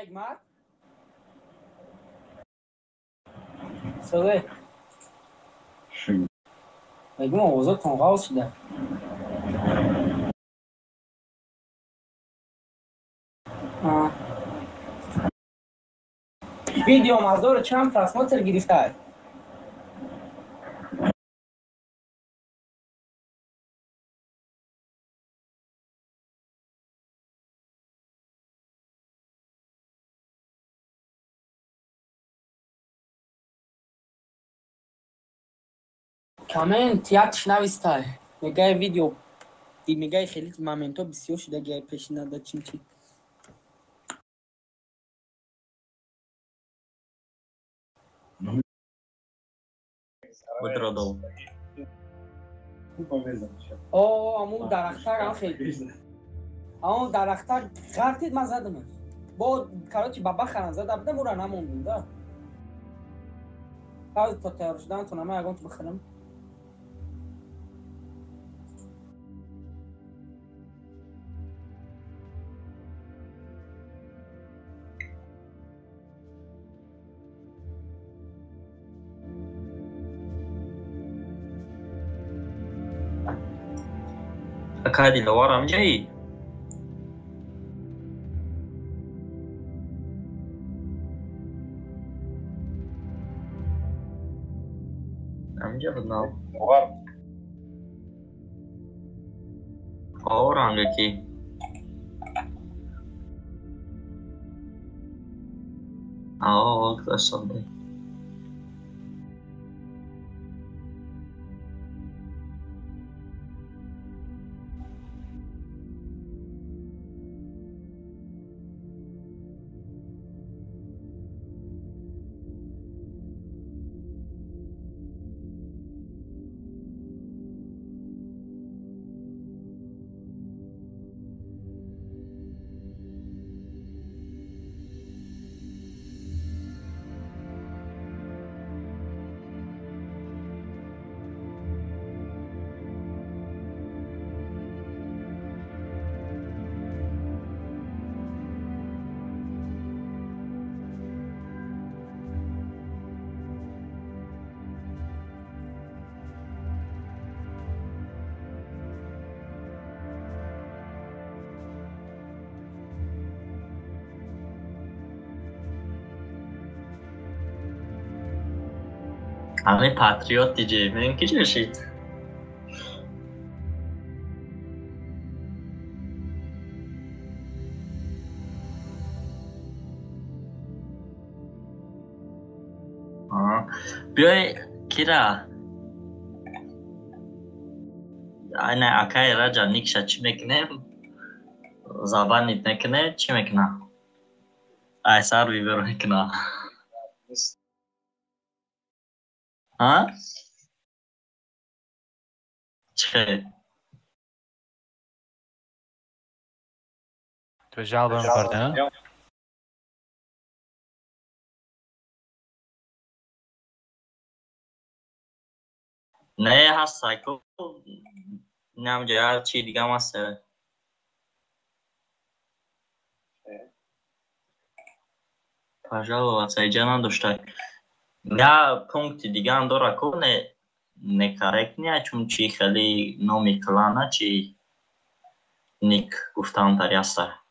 یک مرد صدای بگم آوازه تنقاس شده ویدیو مزدور چند ترانسماتر گرفته کامنت یکش نویسته میگه ویدیو میگه خیلی مومنتو بسیار شده گه پیش نده چی Odrodol. همون درختر هم خیلی همون درختر غرتید من زدمش با کاراچی بابا خرم زد بده مورا نموندیم ده تا تیار شدن تو نمه اگون تو بخرم Akadi lawaram jai. Amja badnal. Orang ki. Vaqt aşağıda. Hani patriot diyeceğim ki çeşit. بیای کیرا aynı akay raja nikşa çi mekne zabanit nekne çi mekna aysar biber mekna ha çe تو جواب می‌کردن؟ ne hasta ko nam ya çi diga masa пожаловаться иди на доштай я пункти дига ам дора ко не корректния чун чи хели номи клана чи ник гуфтам тариаста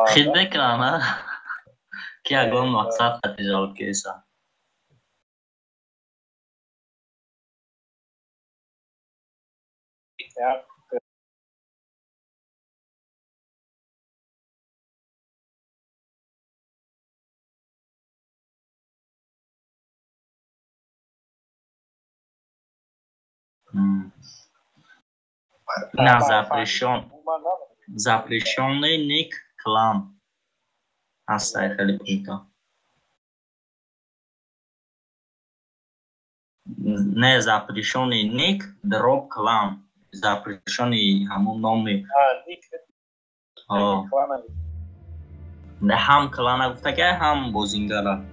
خدمت کنم که اگه مقصد تجارت کیسا نه запрещенный ник клан هسته خیلی کوتاه. نه запрещенный ник дроп клан запрещенный همون نامی نه هم کلان گفته که هم بازینگره.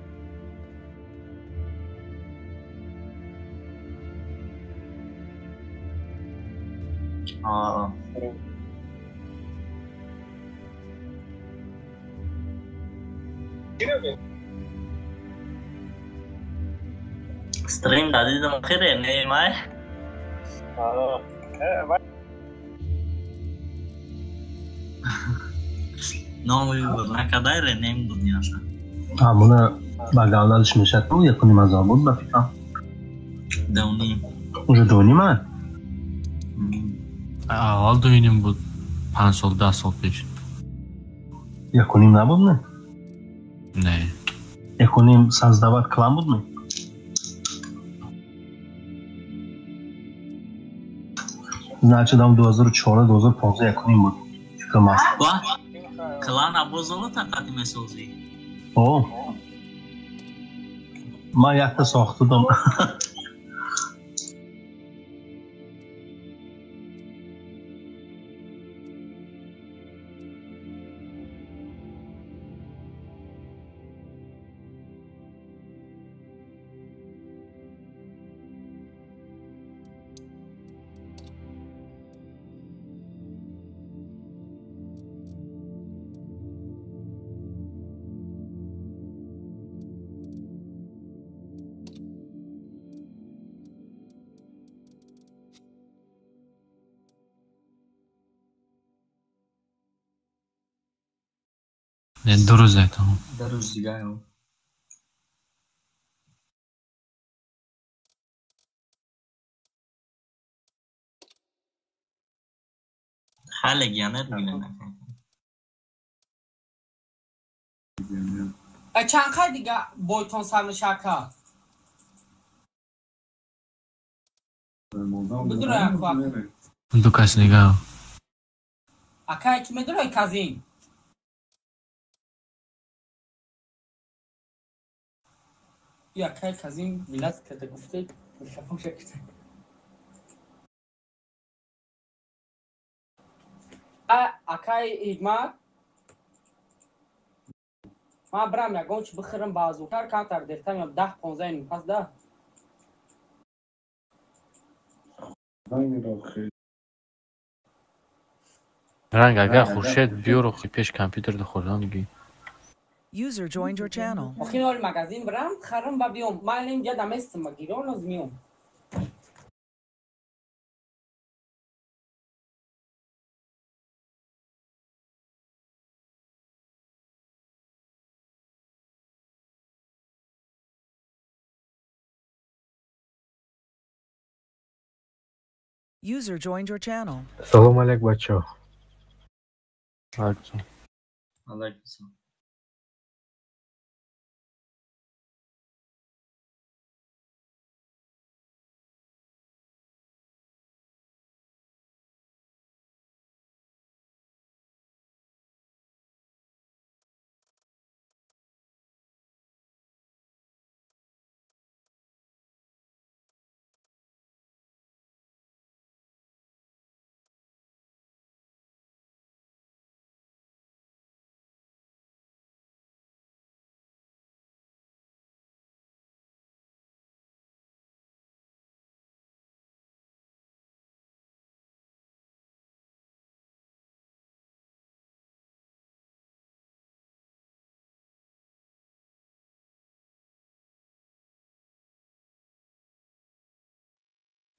استریم دادیدم خیره نیمه نامی نکده ره نیم دنیا شد همونه بگردالش میشه تو یکنیم از آبود بفیقم دونیم اونجا دونیمه اول دوینیم بود 5 سال 10 سال پیش یکنیم نبود نه؟ نه یکنیم 13 کلان بود نه؟ значит там 2004-2015 یکنیم بود فکرم است کلان ابوزالا تقدیم میسازی من یک تا ساخته دم نه 2 روز ایتام 2 روز دیگه خیلی گیانر بگیرن چند خیلی دیگه بایتون سرن شکر بدونه یک وقت 2 کس دیگه اکا که میدونه کازین یا اکا کازین ملت کرده گفته شفاق شکته اکا ایگما ما برام یکون چی بخیرم بازوتر کم تر دیرتم یا 10-15 این پس ده رنگ اگه خورشید بیو رو پیش کامپیوتر ده خوردم میگی User joined your channel. آخی نوال مگزین برام خرم با بیوم ما الیم جا دمستم مگیرون از میوم User joined your channel. سلام علیک بچه ها علیکم السلام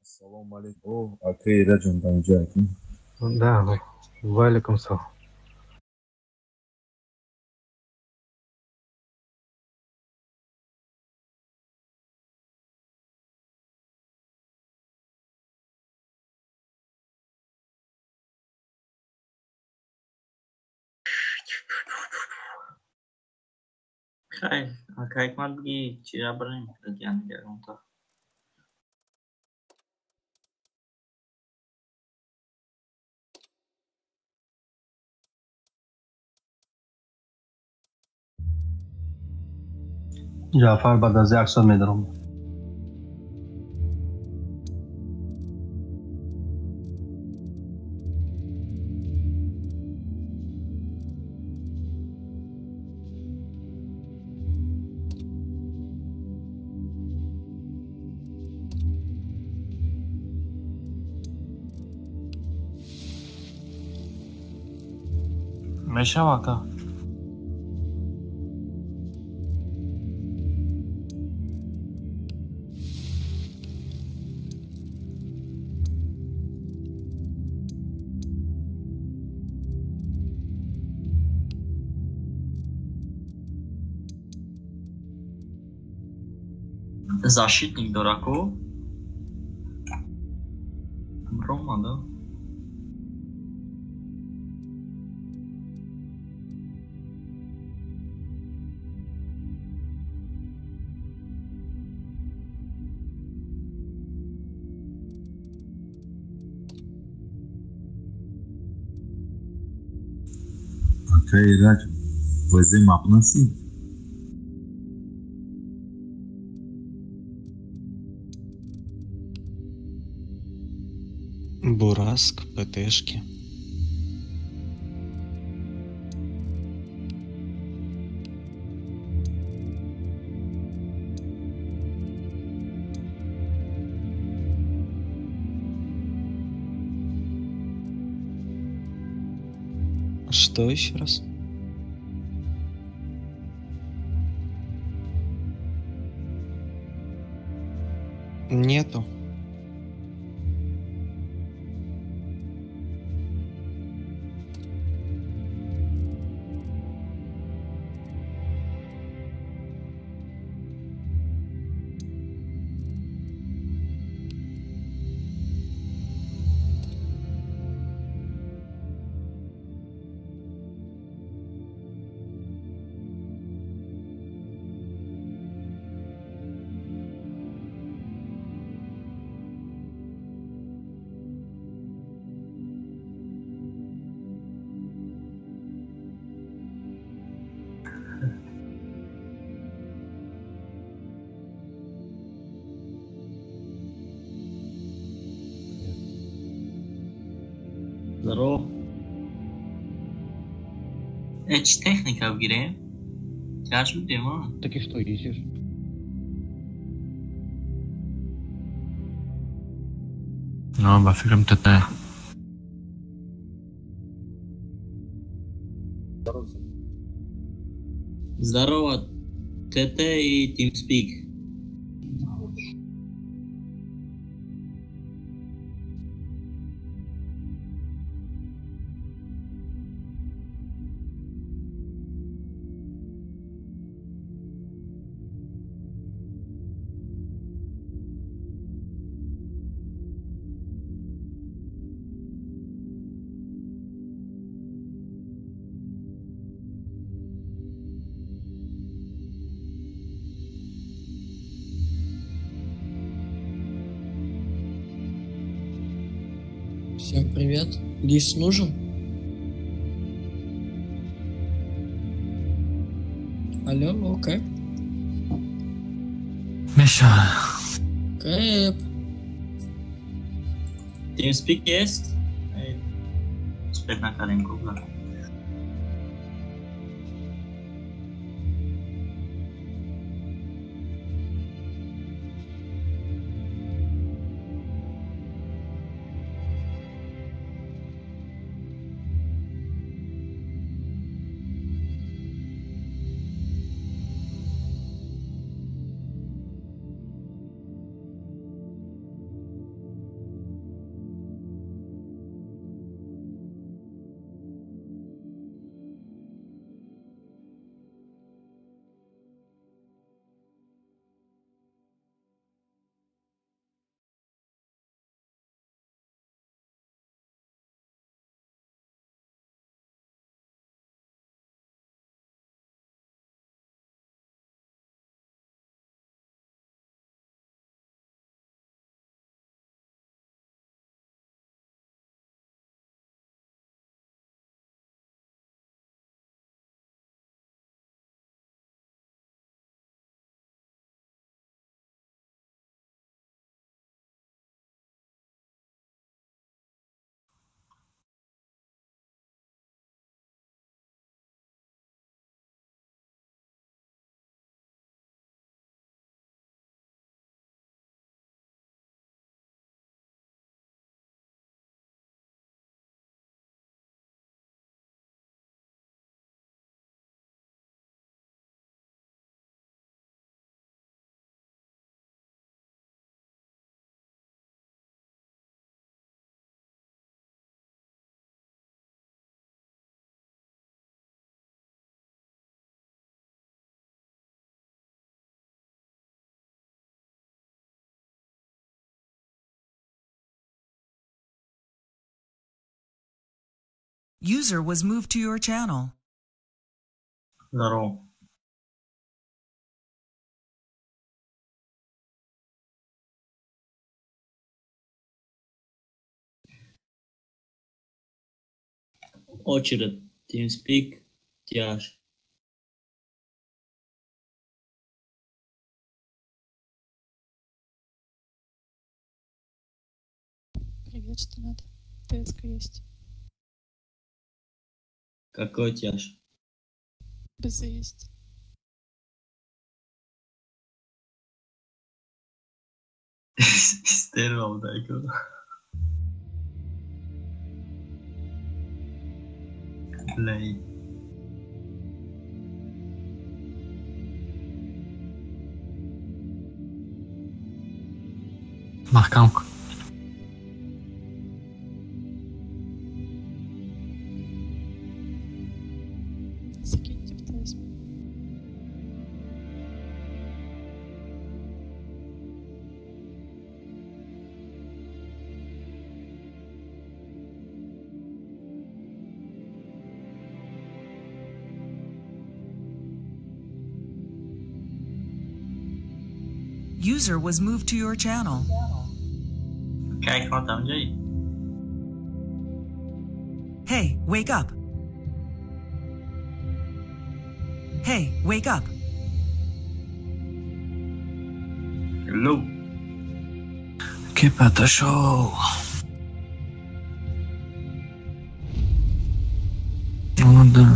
السلام عليكم اوكي رجل دنجاكي ده وعلیکم سلام خیلی اکا من بگی چی را بریم گیانه گرم تا جعفر بعد از 1 سال میدارم. میشه واقعا Защитник дураков? Рома, да? Окей, Раджа, возьми мапнasi. Бураск, ПТшки. Что еще раз? Нету. Здорово. Че техника вгире? Тяж ли тема? Так и что ищешь? Ну, по фигурам ТТ. Здорово. ТТ и TeamSpeak. Всем привет. Лис нужен? Алло, окей. Миша. Кэп. TeamSpeak есть? Теперь на коленку, да. User was moved to your channel. Здорово. Очередь. TeamSpeak. Тяж. Привет, что надо? ТСК есть. Какой тяж? БЗ есть. Стервал, дай-ка. Play. Mach kanka. Закиньте в ТС. User was moved to your channel. Kijk wat aan Jay. Hey, wake up. Hey, wake up. Hello. Keep at the show. Oh, да.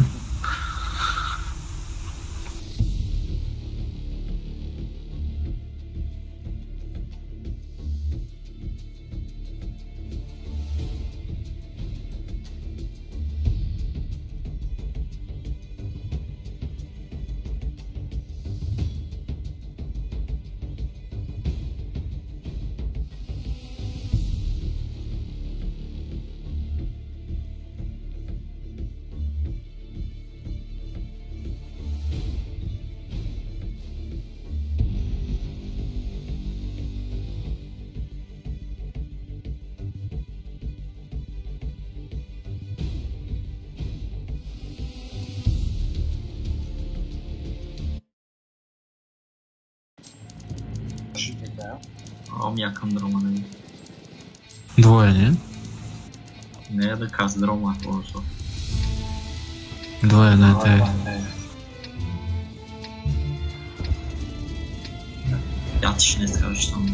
Am yakındır ama ne? Двое, не? Ne de kazdır ama olursa. Двое на этой. Yat işine karıştım.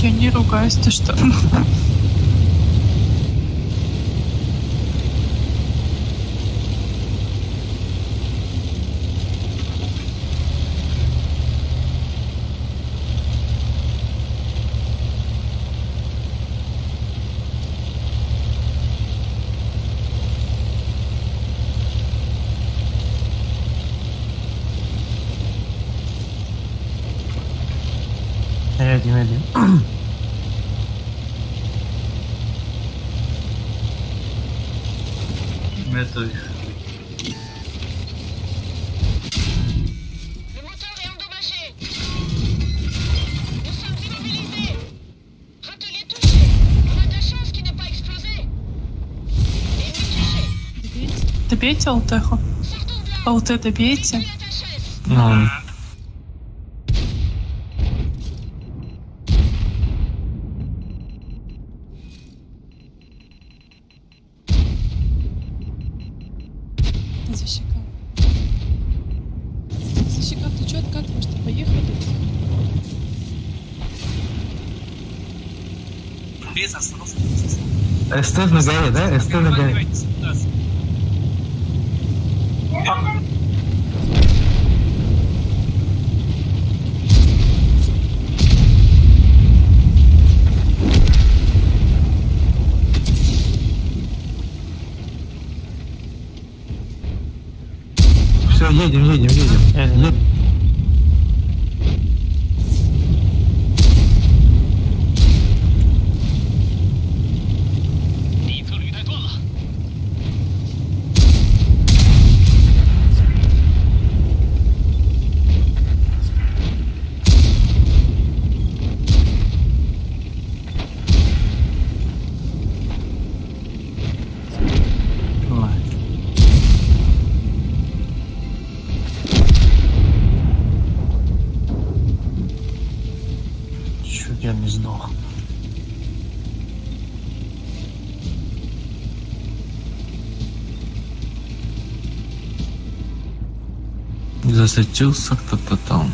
Я не ругаюсь, ты что? Edeyim. Metal. Le moteur est endommagé. Nous sommes immobilisés. Râtelier touché. On a de la chance qu'il n'ait pas explosé. Ennemi touché. Добейте алтеху. ЛТ добейте. Ну, Защека. Защека, ты чё откатываешь-то? Поехали. Estás no gay, да? Estás no gay. Едем. Чуть я не сдох. Засветился кто-то там.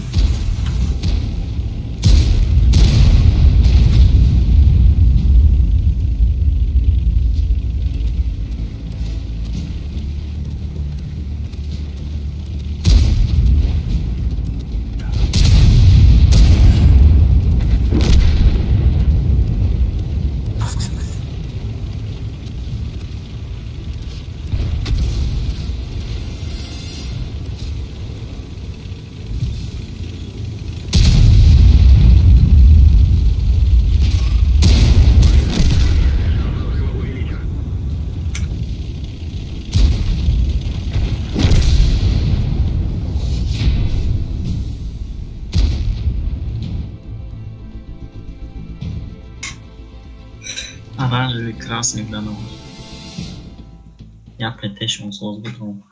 Оранжевый, красный дано. Я PlayStation с бутом.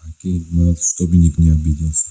Окей, надо, чтобы ник не обиделся.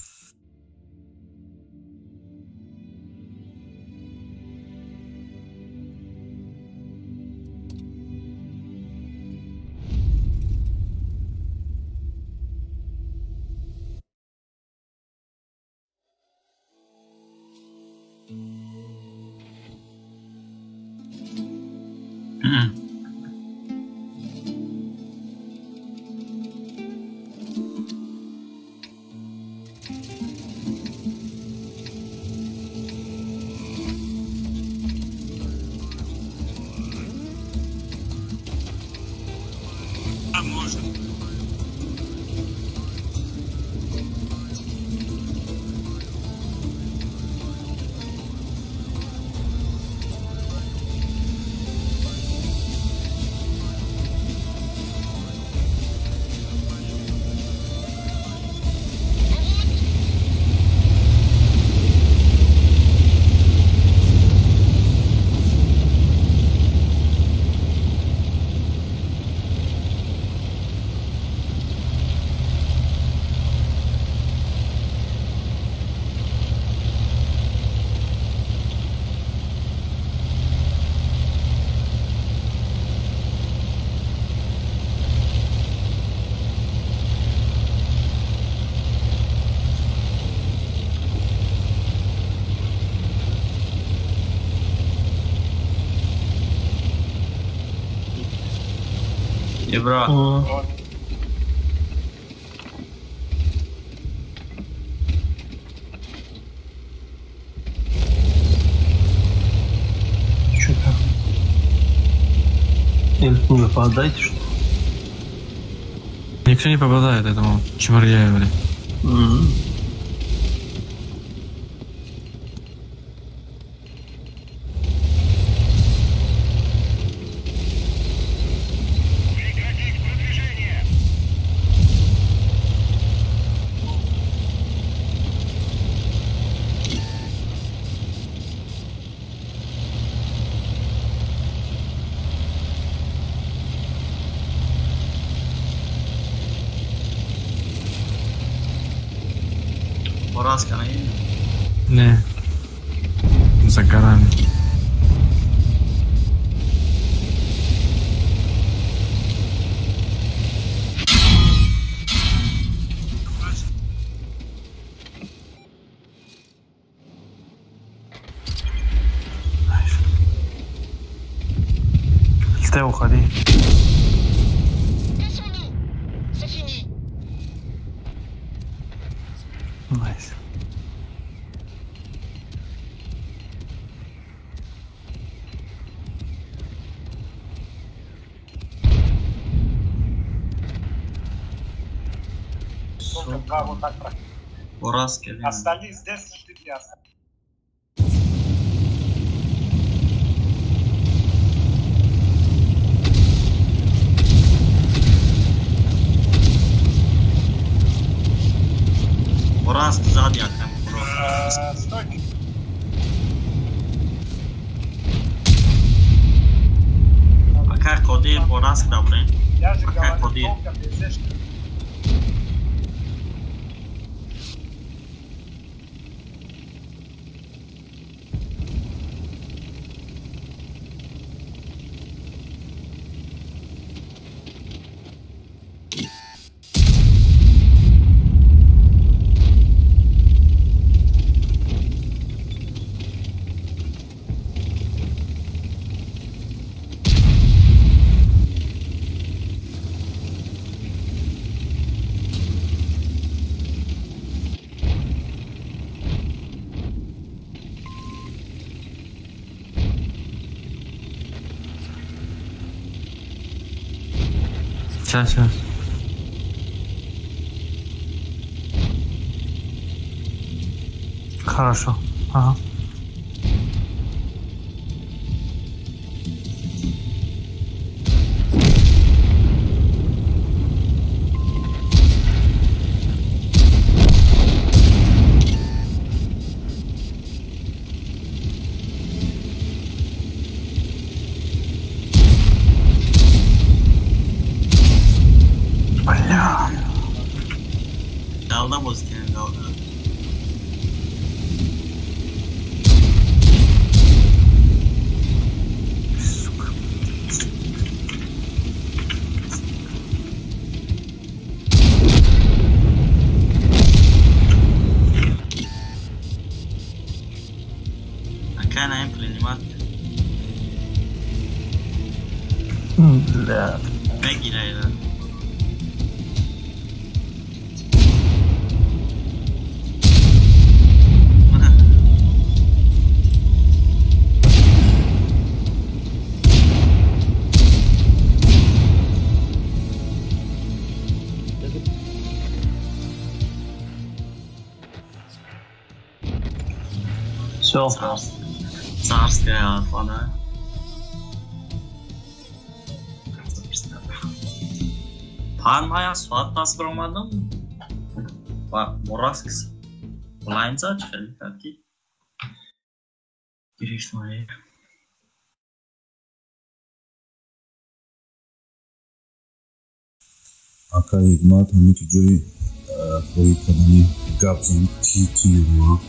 Бро. Что там? Эльф не попадайте, что ли? Никто не попадает этому чморляю, блин. Поразка на имя? Не. За горами. Théo Khadi. Cassons-nous. C'est fini. Nice. Браво, так прав. Поразки. Остались здесь ждите ясно. Поразки сзади от там. Стойте. Пока Коdir поразки добре. Я же Пока говорю, Коdir. только без Сейчас. Хорошо. Ага. Бля. Dalda bozken dalda. Сука. Acá na empreendimat. Бля. Megireyler. Все. Царская фана. Panmaya suat tas bromadam. Bak Moraskis. Online zaçkali kaki. Giriş noye. Aka Igmat hami ki joy koi kadani gabzan ki yürüyor.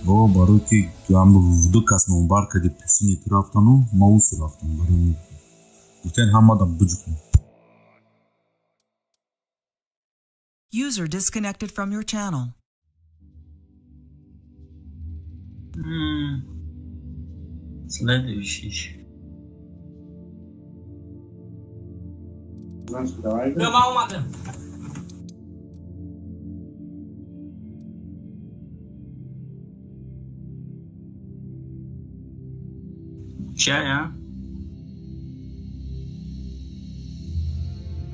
Бо барои ки ам вуду кас номбар кади писини рафтану ма усу рафтам барои гуфтен ҳамадам буҷукм. User disconnected from your channel. Следующий. Döma olmadı. Чая.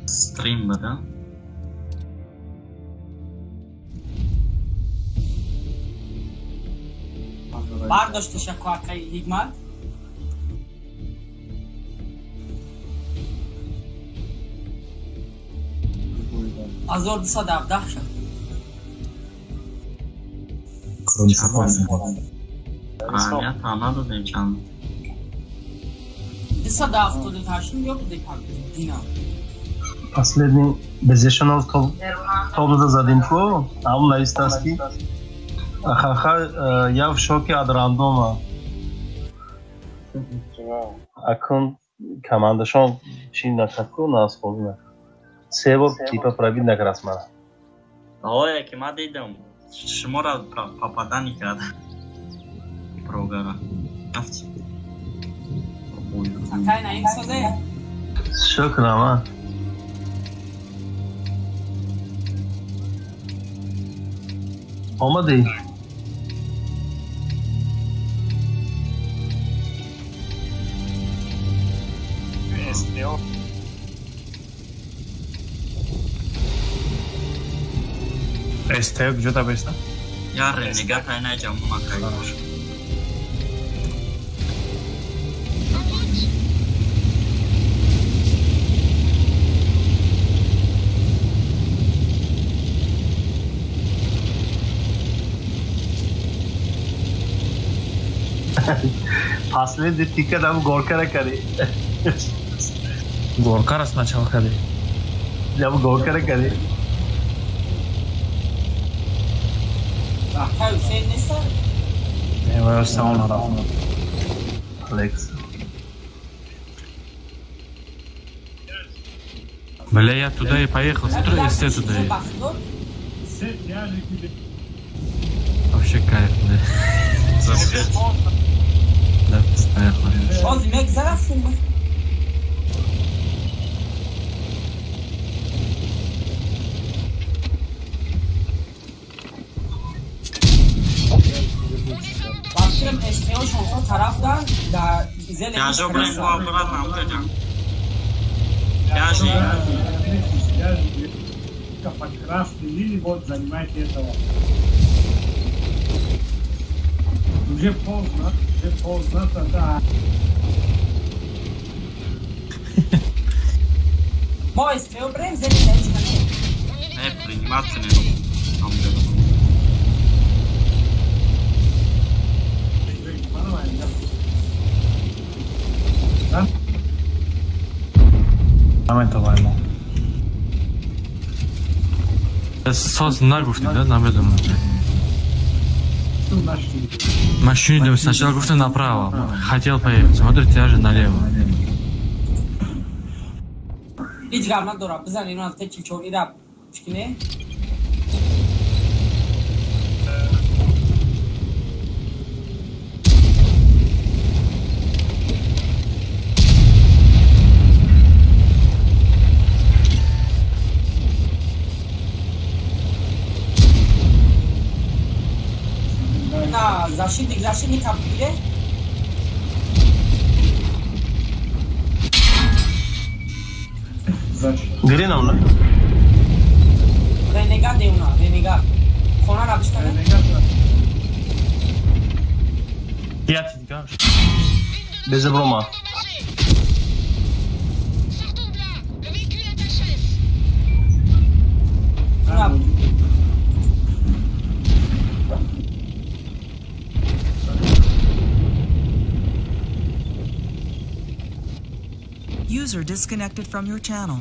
Стрим, да? برداشتش کارتای هیگمت Azor 217 شد. Я там надо дойчан. 278 yok Dina. Последний безешенал тоблда задим ко, ам наистаски. Ахаха, я в шоке от рандома. Акун командашон чи накаку нас позна. Севор типа пробить на красмана. Ой, ки ма дидам. Шумора попадани карда. прогара. Рафти. Sakay nayim söze. Şükran ha. Olmadı. STO. STO где там есть? Я ренегат айнаҷа мумакай бош. Последний тикет हम गोरकर करे गोरकर сначала करे जब गोरकर करे Sakay Hüseyin ne sar? मैं साउंड आ रहा हूँ Alex Бля, я туда и поехал, смотрю, и все туда и... Вообще кайф, да. Да, поехали. O demek zarafsın mı? Baktım STO şansı taraftan da bize Я же блин обратно уйдем. Я же По красной линии вот занимайте этого. Уже поздно тогда. Moj STO brem zemlje не приниматься не нужно. Там дело. Момент ваймо. Соз нагуфтим, да, намедом. Машину сначала гуфтим направо. Хотел поехать, смотрите, я же налево. hiç garma dora bizan inun tek çilçor irap çıkine. Na защитник там где? Green on it. Renegade de una, renegade. Kona напишка ne? Я тебе говорю. Без оброма. User disconnected from your channel.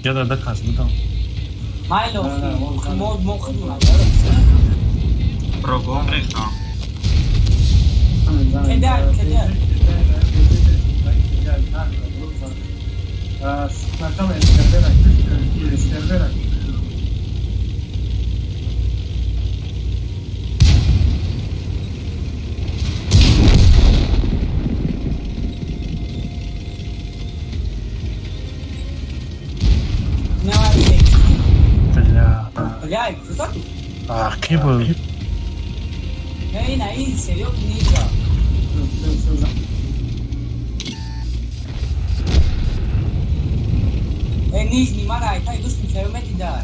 Я да доказываю, да. Milo, mod khuduna. Прогон рехна. Keder. Сначала эскербера. Bля, что так? А, кибл. Эй, наи, серьёзно, нельзя. Нижний марай, тай густим сермети да.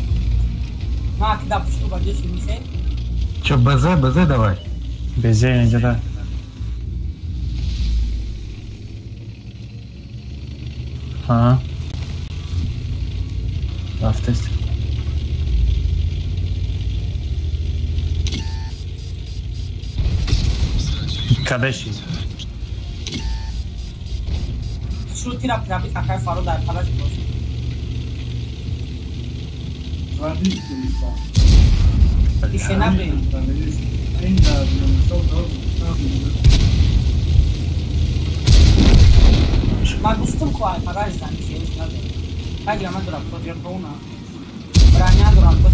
Ма, когда пушу бадешь мисе. Чё, БЗ давай? БЗ не да. Ага. Автост. Кадеши. Шо тира пряби какая фаро дар палаш бош. Вади кулиса. Тишина бе. Ainda não sou dono. Ма гуфтум ко ай параш дан кеш наде. Ай яма дурам то я тона. Браня дурам то.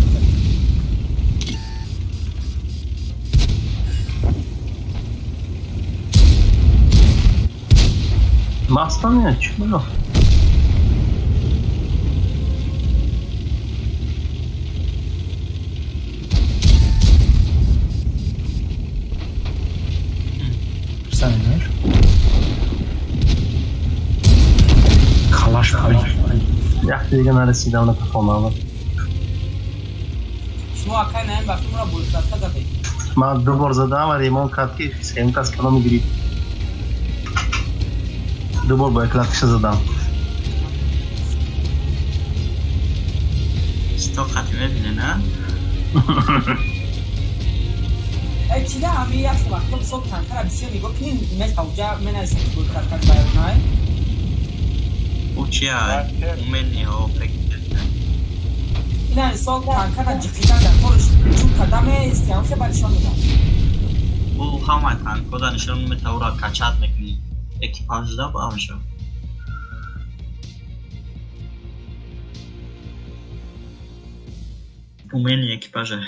Mastan ya çıkmıyor. Saniye. Kalaş pay. Ya دیگه نرسیدم اون تفاهم. شما اکای نیم وقتی مرا بولتر زده. من 2 بار زدم و ریمون کرد که سیم کس کلا میگیرید. 2 بار با اکلاتش زدم. تو خاتمه بینه نه؟ ای چیزا همی یک وقتا صبح تنکر بسیار میگو که این میش اوجا من از این بولتر کرد باید نای. او چی های؟ اومنی ها فکر این صبح تنکر جکیدن در طورش چون قدم استیام که بایدشان میدن. او همه تنکو دا نشان میده او را کچات میکنی اکیپاج دا با همشو اومنی اکیپاج های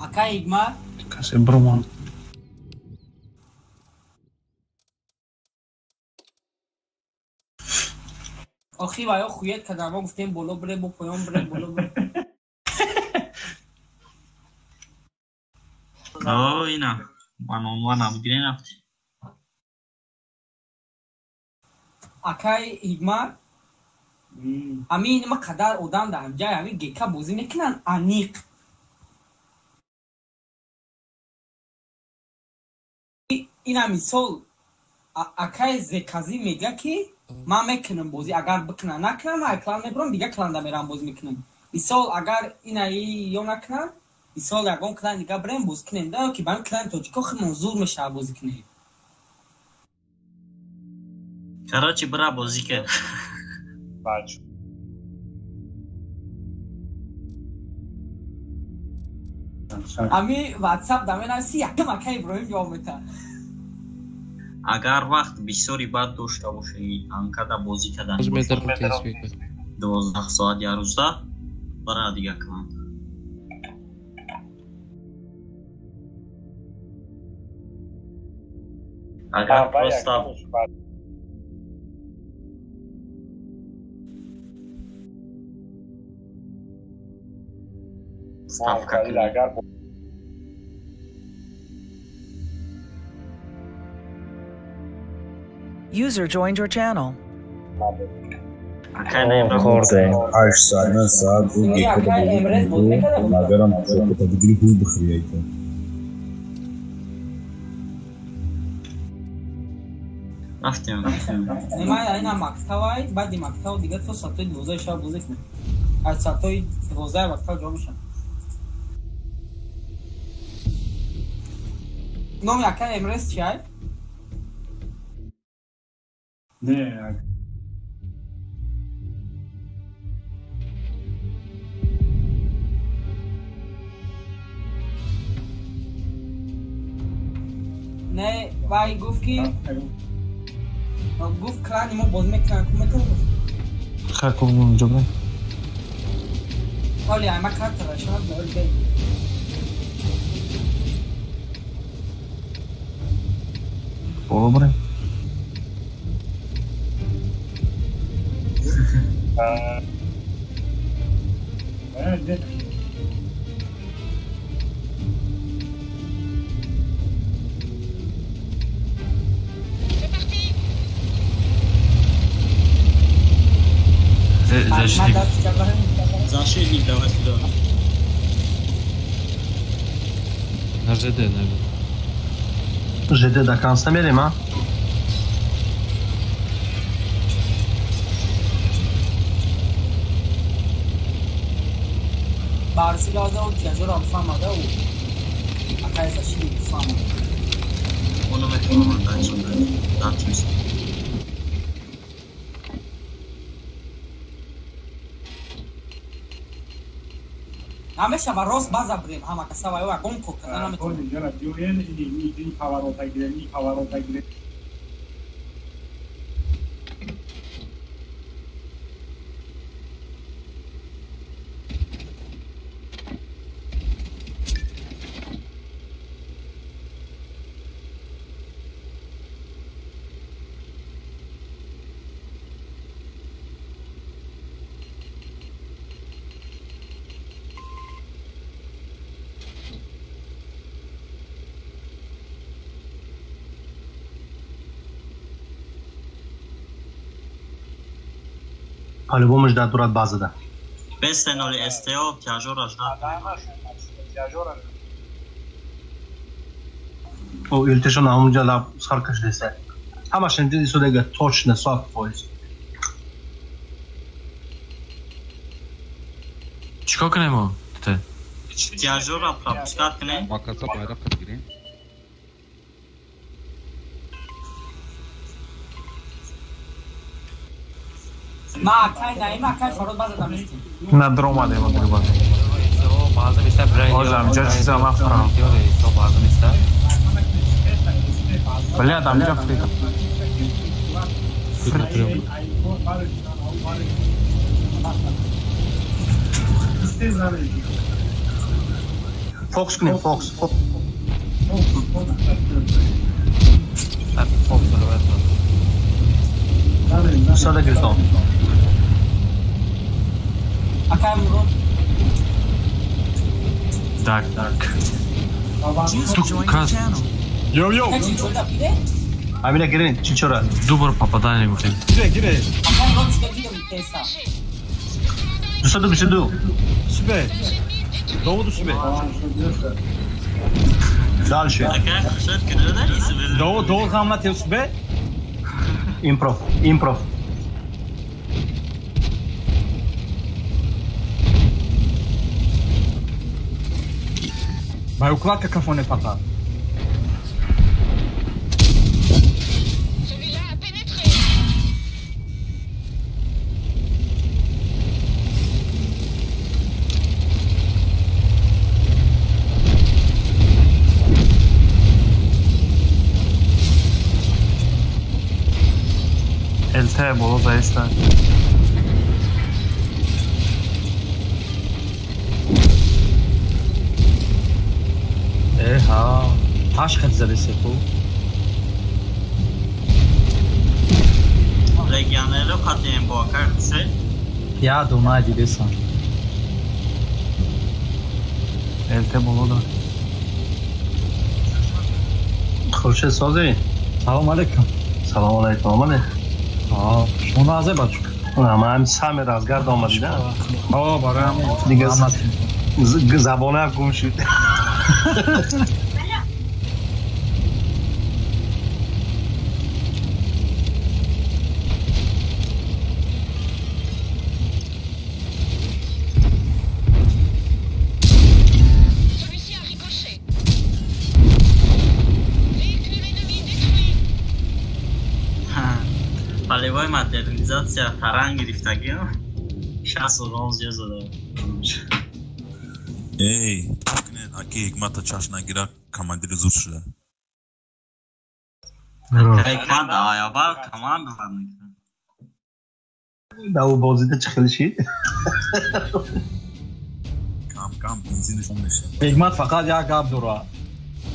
Акай Игмар. Касе Бруман. آخی و یا خویت که در ما گفتیم بولو بره با پایان بره بولو بره آه اینا وان هم بگیرین رفتی اکای ایگمار همین ما قدر اودم در همجای همین گیکا بوزی میکنن انیق این همین سال اکای زکازی میگه که من میکنم بازی اگر بکنم نکنم اکلان میبرم دیگه کلانده میرم بازی میکنم ایسال اگر اینایی یا نکنم ایسال یکم کلان دیگه برم بازی کنیم ده که برم کلان توجیکا خیلی منظور میشه بازی کنیم کراچی برا بازی که بچه امی واتساپ دامه نسی یکم اکای ابراهیم جواب میتن اگر وقت بسیاری بعد داشته باشی انکدا بازی کردن 12 ساعت یا روزا برای دیگه کلان اگر پروستا stavka User joined your channel. Aşağıdan saat bu geçti. Nazaran çok tadbir huy bixriyaydı. رفتیم نمای اینا مکتبای بعد مکتب دیگه تو ساعت 12 شب بازی کنی از ساعت 12 وقتا جا میشن نام یکا امروز چی های؟ نه نه وای گفت که گفت کلانی ما باز میکنن کمتون خاکم اونجا برای حالی همه کارت را شما داری بید برو برای Zaszli, dawaj tu. Na ЖД, наверное. ЖД до конца мерим, а? Barsi lazım o tiyajor alfamada o. Akaysa şimdi alfamada. Onu bekliyorum ben şimdi. Dağıtmıştım. همش هم راست باز بریم همه کسا و گم کو کردن نمیتونه. Jara diyorlar iyi havarota giren, iyi havarota giren. По-любому ждать durат bazada. Bez tenoli STO tiyajora ждать. O iltishon همونجا لب سرکش دسته. همش اینجوری شده که точно صاف پولیس. چیکار کنیم ما؟ Tiyajora пропускать کنیم. Makasa bayrak gireyim. ما اکای نایم اکای فرود باز داشتیم. نه در اومده ما دیگه بازی. Bazı bir sefer Hocam چیزی هم افرام. Bazı bir sefer. ولی آدم جا فکر. Fox کنیم فوکس. ساده گرفتم. اکای مرو. Dark. Yo. Kaçın çölde bile. Amine girin çiçora. Dubur papadane گفتیم. Gire. Akay rolü çıkartıyor mu tesa? Düşürdü düşürdü. Sübe. Doğudu sübe. Dal şu. Akay خشت کنه در ایسی بده. Doğu hamle teo sübe. Improv. Vai o claca cafone patat. Celui-là a pénétré. LT bolo zayıfta. ها تاش خد زده سپو Legionerlo katıyım bu akar kısa. یا دوما دیده سان LT بولو دا خورشید سازی. سلام علیکم. سلام علیکم آمده. شما نازه بچه. من سهم رازگرد آمدیدم. برای هم دیگه زبانه هم گم شد. Celui-ci a ricoché. Véhicule ennemi détruit. Palivoj modernizacja taran گرفتگی ها 60 روز یه زده. Ey, takinen aki hikmata çarşına girer kamandiri zor şular. Hikmat aya var tamam mı? داو بازیده چه خیلی شید؟ Kam benzinmiş 15. حکمت فقط یک گپ داره.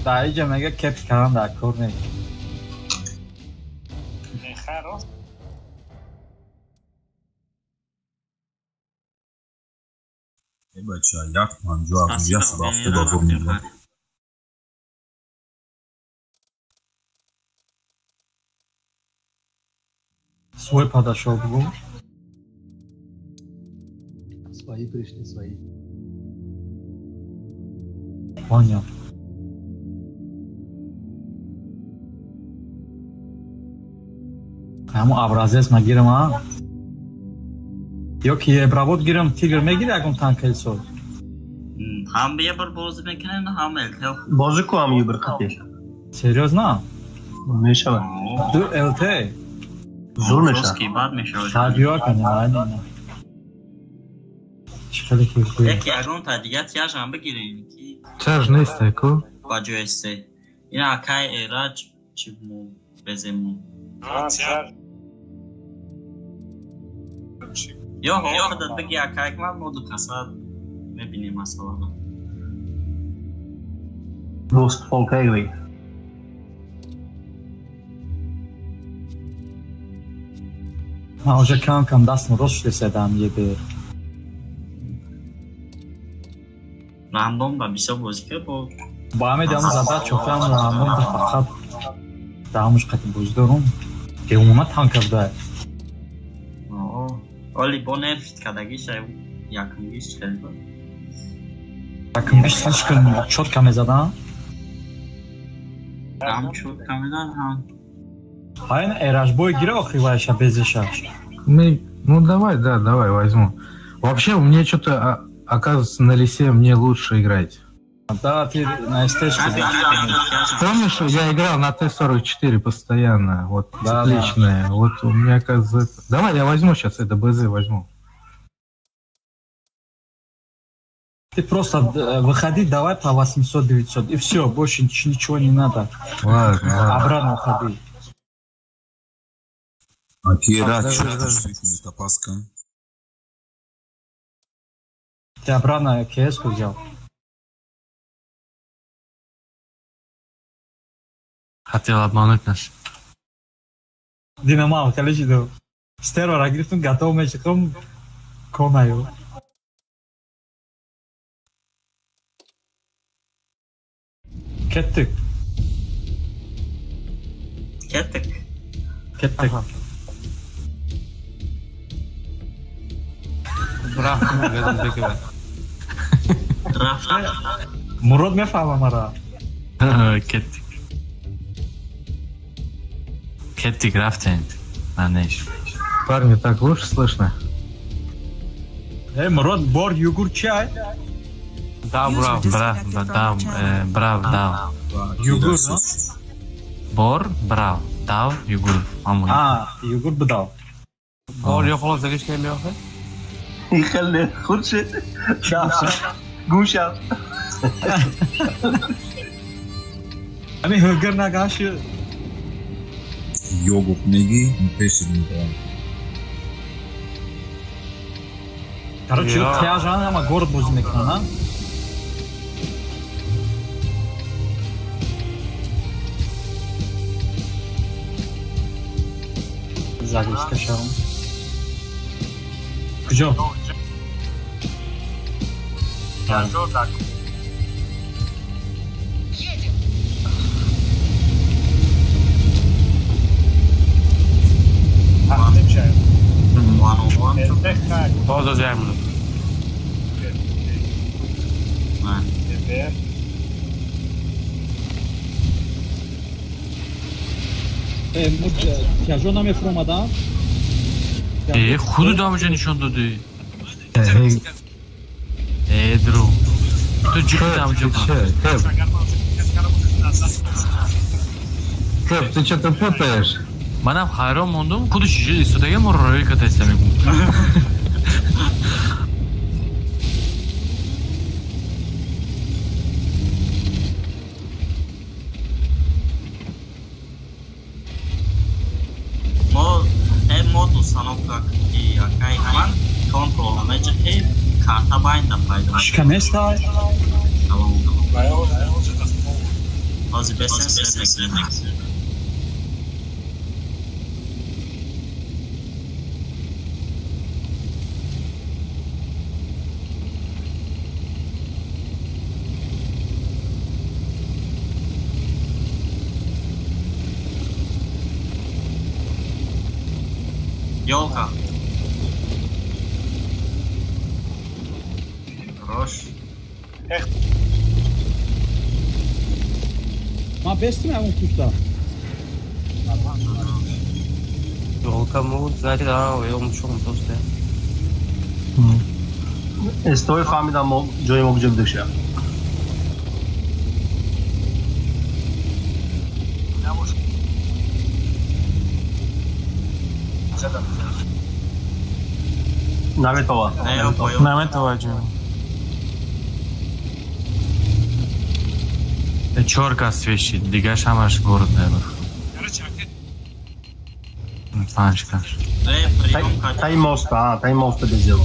در اینجا میگه کپس کردن در کار نیست. Ey bacı yak pancu abi yas rafte da durmuyor. Свой подошел к двум. Свої прийшли, свої. Понял. Яму образец магирам, а? Ёки ебравод гирам, тигр мегире агон танкай сол. Ham bir bar bozu mekiren ham el. Bozu ku ham yubir qatish. Серьезно? Мешава. Ду ЛТ. Зур мешава. Ski bad meşo. Şadiyor kanı aynen. Çıkalı ki. Yeki agon ta digat ya jam begirin ki. Charge neste ku. Bajo este. Ina kai eraj çimu bezemu. Yo ho da begi akay var modu kasa ne bileyim aslında. Dost folkayvi. Ha уже kankam dastım roş desedam yedi. Random da bir şey bozuk bu. Bu Ahmet yalnız zaten çok random da fakat dağmış katı bozdurum. Ona tankavda. Oli boner kadagi şey yakın bir şey var. Yakın bir şey çıkın çok kamezadan. Tam çok kamezadan ha. Hayır, Эражбой гира охриваешь, безешаш. Ну давай, да, давай возьму. Вообще, мне что-то, оказывается, на лисе мне лучше играть. Да, ты на эстетике. Помнишь, я играл на Т-44 постоянно, вот, да, личное. Да. Вот у меня, оказывается... Давай, я возьму сейчас это БЗ, возьму. Ты просто выходи, давай по 800-900, и все, больше ничего не надо. Ладно. Обратно уходи. Aqui era de Tapasca. Ты обратно КС-ку взял? Хотел обмануть нас. Динамо, количе да. Стеро рагрифтун готов мечеком конаю. Kettik. Kettik. Bıraktım gözümdeki ben. Murod mefahmam ara. Kettik. Кетик рафтинг. Манеш. Парни, так лучше слышно? Мурод, бор, югур, чай. Да, брав, да. Югур, да? Бор, брав, дав, югур. Югур бдав. Бор, я خلاص دقیقش که میافه؟ خیلی خود شد. گوشم. Hani hırgır nagaşı. Йогурт неги пешим да. Короче, тя жана, ама город бозим екрана. Загрузка шаром. Куджо? Поза землю. Тяжо нам е фромада. Худу дамжа нишон доди. Друг. То ҷиҳи дамжа. Кэп, ты что-то путаешь? Манам хайрон мондум, худу шиҷи истодаги муррои катаиста мегум. Mod uстановка и акай хан контрол менеджер и карта байнда пайда. Шканеста. Азы бесен. Ёлка. Хорош. Ма бестим я он кушта. کمون زیادی دارم و یه شغل دوسته استوی فهمیدم ما جای ما بجا بدشه نمه توجه چهار کس وشید دیگرش همش گرد نبر 5 کس تای موستا بزیو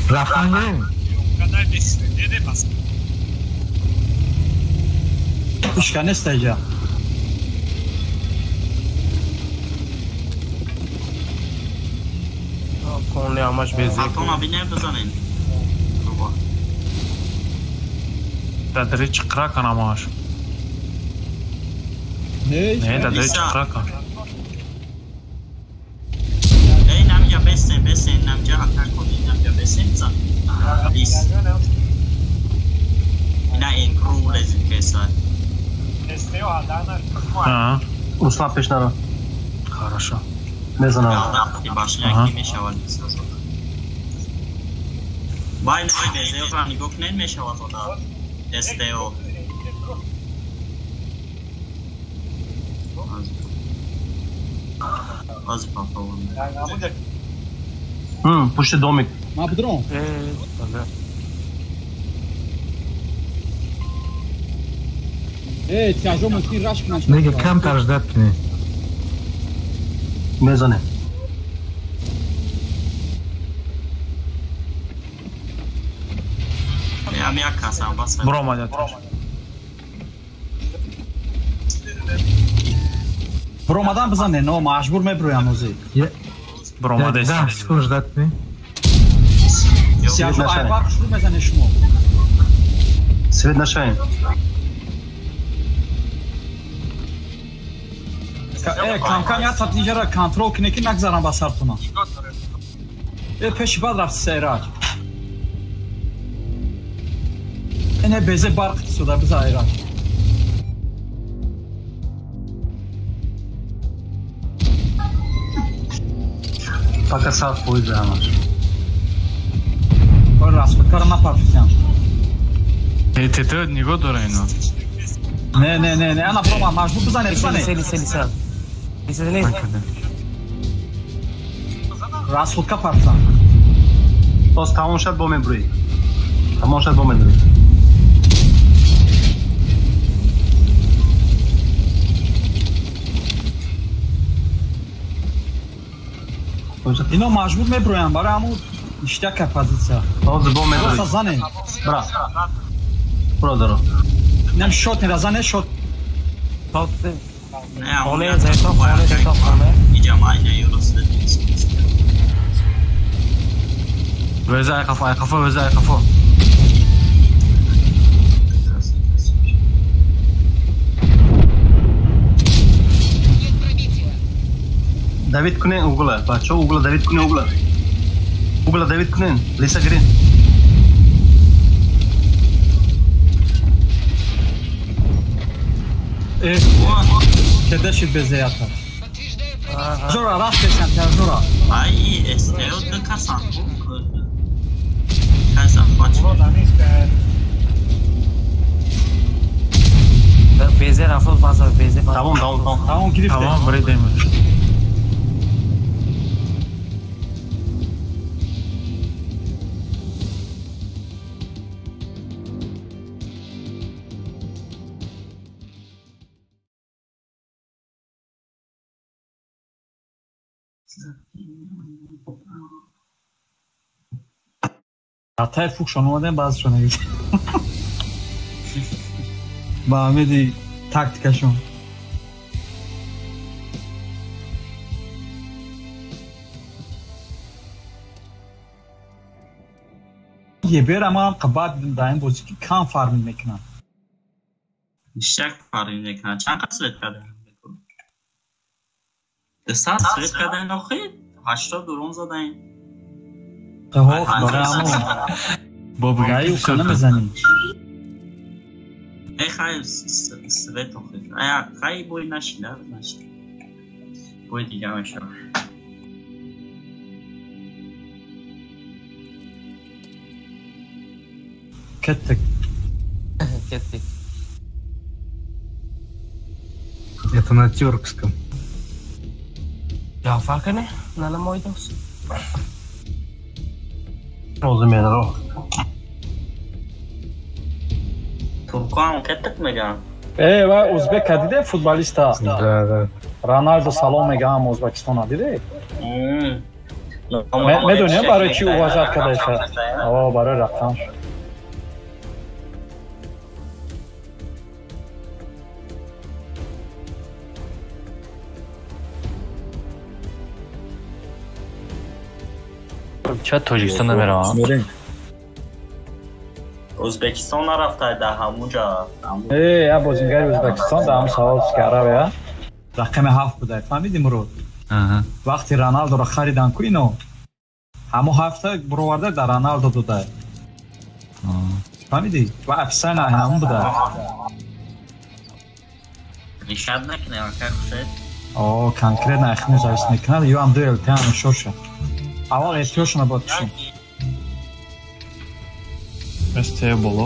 رفتن گریم اشکا نیست اینجا کنه همش بیزی حتما بینه بزنین دادری چقرا کنم همش نه دادری چقرا کن این نمیجا بسین نمیجا حتی کنین نمیجا بسین بزن لیست اینا این کرو لزید که سای Ruslan peş nara. Хорошо. Ne zaman? Ty bašňák vymiešavať. Baj nejde, že opravný gok nemiešava to dá. STO. Pazi papavom. Pušti domik. Ma padrão. تیاجو ممکن راش کنه دیگه کم ترجدت کنه میزنه هم یک کسم بس برو آمده برو آمدن بزنه نه مجبور میبرویم اوزی برو آمده ده سفر جدت کنه تیاجو ایوار شروع میزنه شما سوید نشاین کم یا تطنیجه را کنترل کنه که نگذارم با سرطونا پیش باد رفت سیراج اینه بیزه برق سوده بزا ایراج Fakat saat boyunca ama. Böyle rasput karama parfisyan. Tete nigo dora ino. Ne ana prova majbur bzane Lisa. rasput ka parfisyan. Dost tamam şart bombe burayı. Tamam şart bombe burayı. اینا مجبور میبرویم برای همون اشتیا که پازیسیا آز بوم میبروی برو زنه برو درو نم شوت نیره زنه شوت خونه زیتا خونه اینجا ما اینجا یورست وزه ای خفا David Kunin Uğla. Bahçe Uğla David Kunin Uğla. Uğla David Kunin. Lisa Green. Kedeşi beze yatar. Zora rast kesin ter zora. Ay esteo de kasan. Kasan baç. Beze rafıl bazı beze. Tamam girip. Tamam buraya demir. Hatay fukşan olmadan bazı şuna gidiyor. Bahmedi taktika şu. یه برم هم قباد دایم بازی که کام فارمینگ میکنم. بیشتر فارمینگ میکنم. چند قصد کردن؟ دستات سویت کردن آخه 80 درون زدن. بابا گایی او کنه میزنی خیلی سویت آخیش خیلی بوی نشیده بوی دیگه میشه Kettik. Kettik. Это на тюркском. Ya farkı ne? Nalım oyduğuz. O'zim menroq. Turkan kettik میگم. و ازبک دیده فوتبالیست است. Да. رونالدو سلام میگم هم ازبکستان دیده. میدونی برای چی اوازت کرده شد؟ برای رفتن شد. چرا تاجیکستان نمیرم؟ ازبکستان نرفته در همونجا یا بازیگر ازبکستان در هم سعودی عربیه رقم 7 بوده فهمیدی مرود وقتی رونالدو رو خریدن کو اینو همو هفته برآورده در رونالدو دوده فهمیدی و افسانه همون بوده ریشاد نکنه конкретно ихни завис мекунад ё ам дуэл тан шоша аввал эҳтиёшона бод кушем эсте боло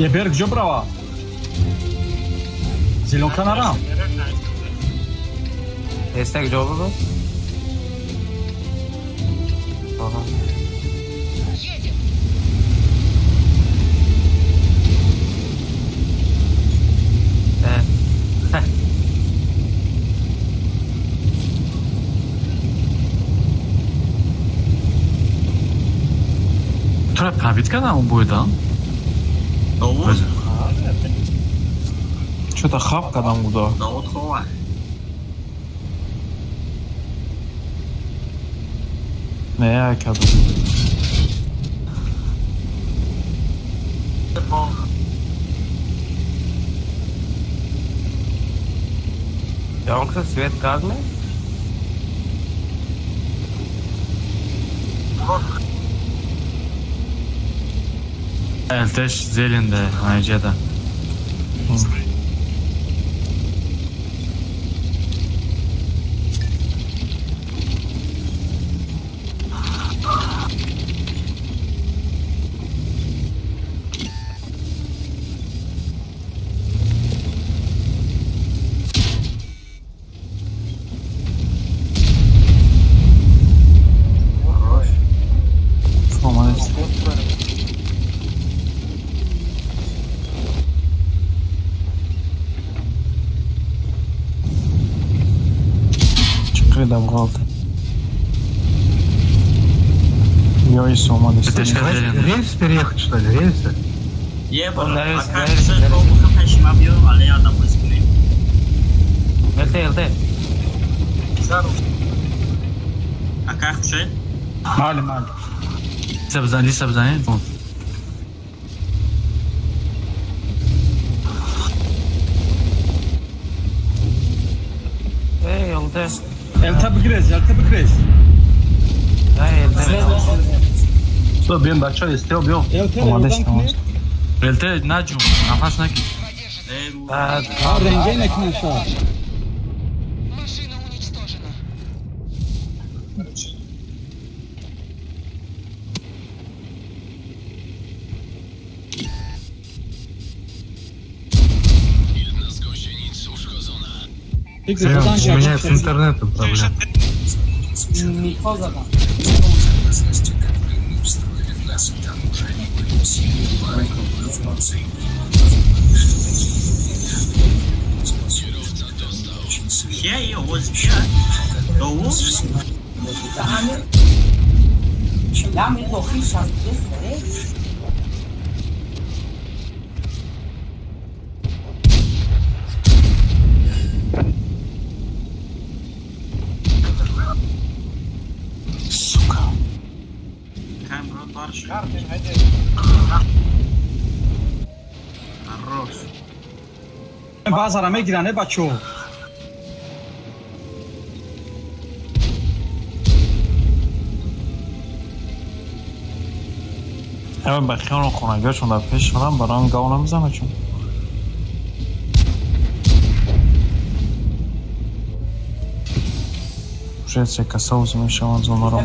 я берг ҷо брава зеленка нарам Estek cevabı bu. تو را پروید کردم اون بودم؟ داود چطور خواب کردم بودا داود خواه نه کردم Yoksa Svet kart mı? Elteş zelinde Ayca'da. Дам галта. Я и сома не знаю. Рельс переехать, что ли? Рельсы? Мали. Лиса бзанит? Ey, oldu. Elta bıgrez. Что, бен бача истел бил? Elте nacum, nafas naki. Renge nekne şu. Машина уничтожена. У меня с интернетом проблема. Я ее возьму. Дауд? Я мне плохо сейчас. Хорош. базара мегиране бачо. همه بخیان و خونگرشون در پیش شدن برای گاو نمیزنه چون شاید سکه سوز میشه من زونه رو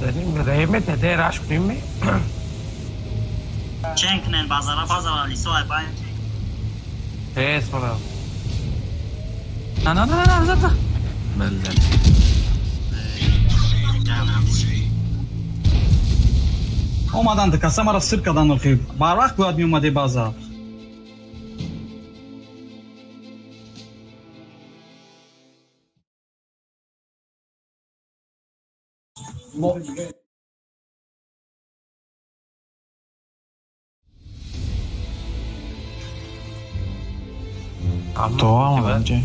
داریم رایمه تده راش کنیم چند کنن بازارا لیسو های باید پیس برم نه بله اومدن دکسته مرا سر کردن الخی بر وقت باید می اومده بازار تو هم بنجه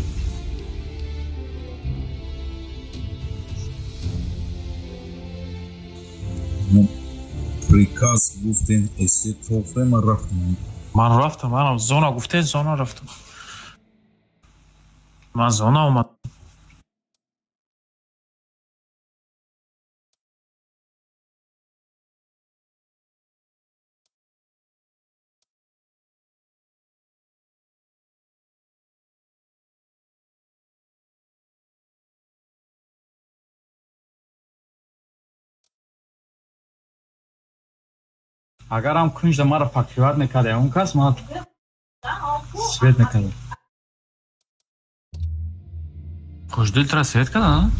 приказ گفتن استفاده من رفتم منم زونا گفته زونا رفتم من زونا اومد اگر هم کنج مرا پاکیوات نکرده اون کس ما سویت نکرده خوشدل ترا سویت کردن؟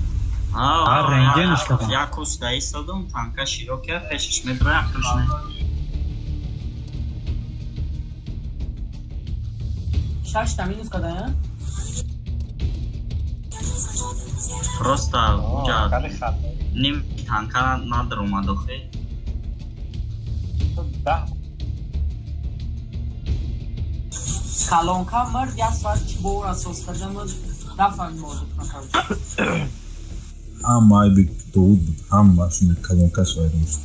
رنگینش کردن یکوس دایی سادم تانکا شیروکه 5 متر یکوشنه شش تامینوس کردن؟ просто اونجا نیم تانکا ندار اومد آخه کلانکا مرد یک ساعت چی بور اساس کردن و نفهم موضوع کنم هم ayıp doğu هم başını kalonka soyulmuştu.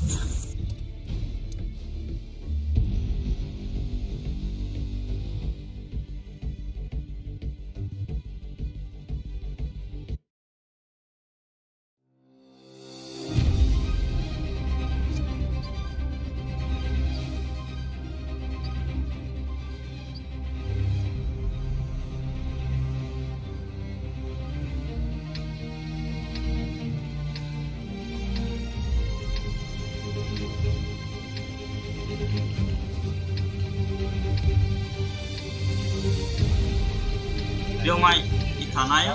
بیامای ایتانایو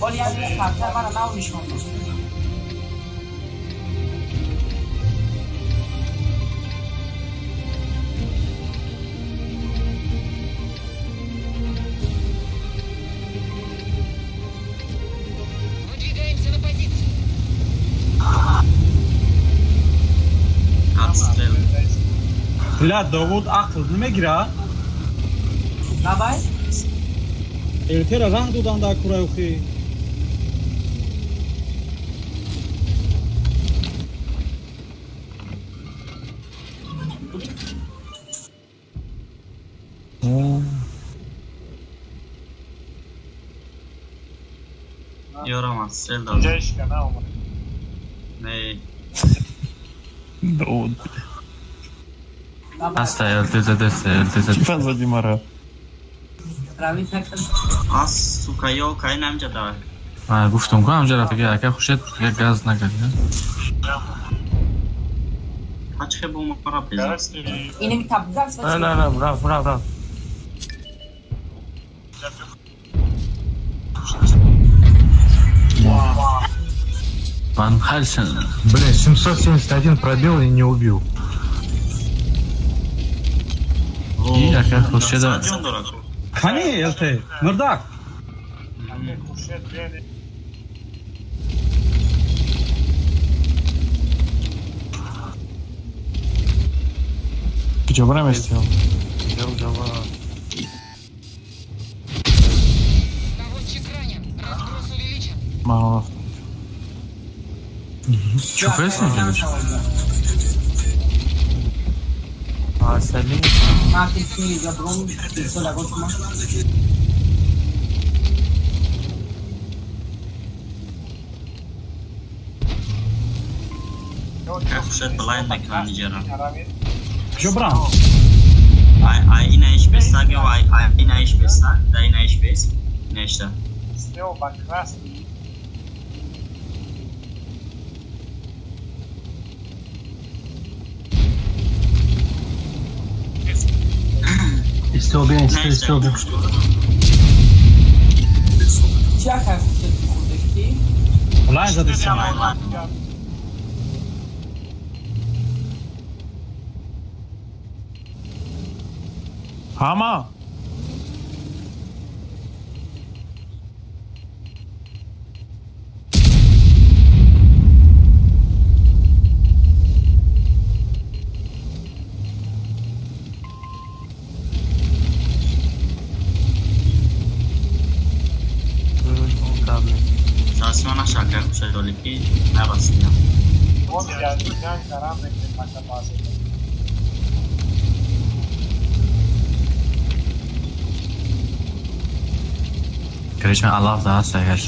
ولی از این کارتر مرا نو نشون داد Выдвигаемся на позиции. Bля Davud aklını mı gira? Ne bay? Eltera rang dudan da kuray oxi. Yoramaz, sel da. Cześć kanał. Ne? Davud. Asta LTZ. Fazla dimara. Az suka yok ay namja da. من گفتم که همجا رفت که خوشت یک گاز نکرد Kaç kere bu mara pizza? اینه می تبدیل نه برا Ван Хальсен. Бля, 771 пробил и не убил. И как خوشت Kani elte, mırdak. Кичо брем истио. Наводчик ранен. Разгруз увеличен. Мало. Çok eski mi gelir? Asali. Marketing ya brom isso da gostma. Khurshid blind mekan dijara. Jobran. Ai na space sabe ou ai na space, tá? Daí na space. Nesta. Seu bacana. İstiyor beni, istiyor beni. Çaka buradaki. Ulan zaten sen. Hama. Saçma na chácara que você olha aqui, não é vacina. Onde já caramba que tá capaz. Kardeşim Allah daha sever.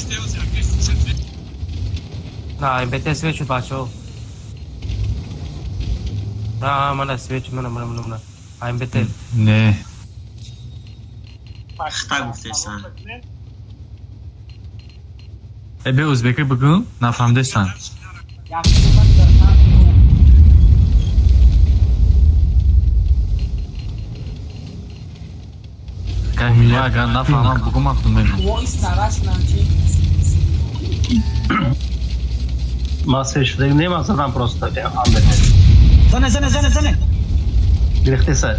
Na, BT switch bacho. Na, mana switch mana. I'm BT. Ne? Xta گفته‌سن. به ازبکی بگو نفهمدستان. که اگر نفهمم بگو من خودم میگم. ما seçtik ne masadan prosta ya Ahmet. Zane. Birlikte say.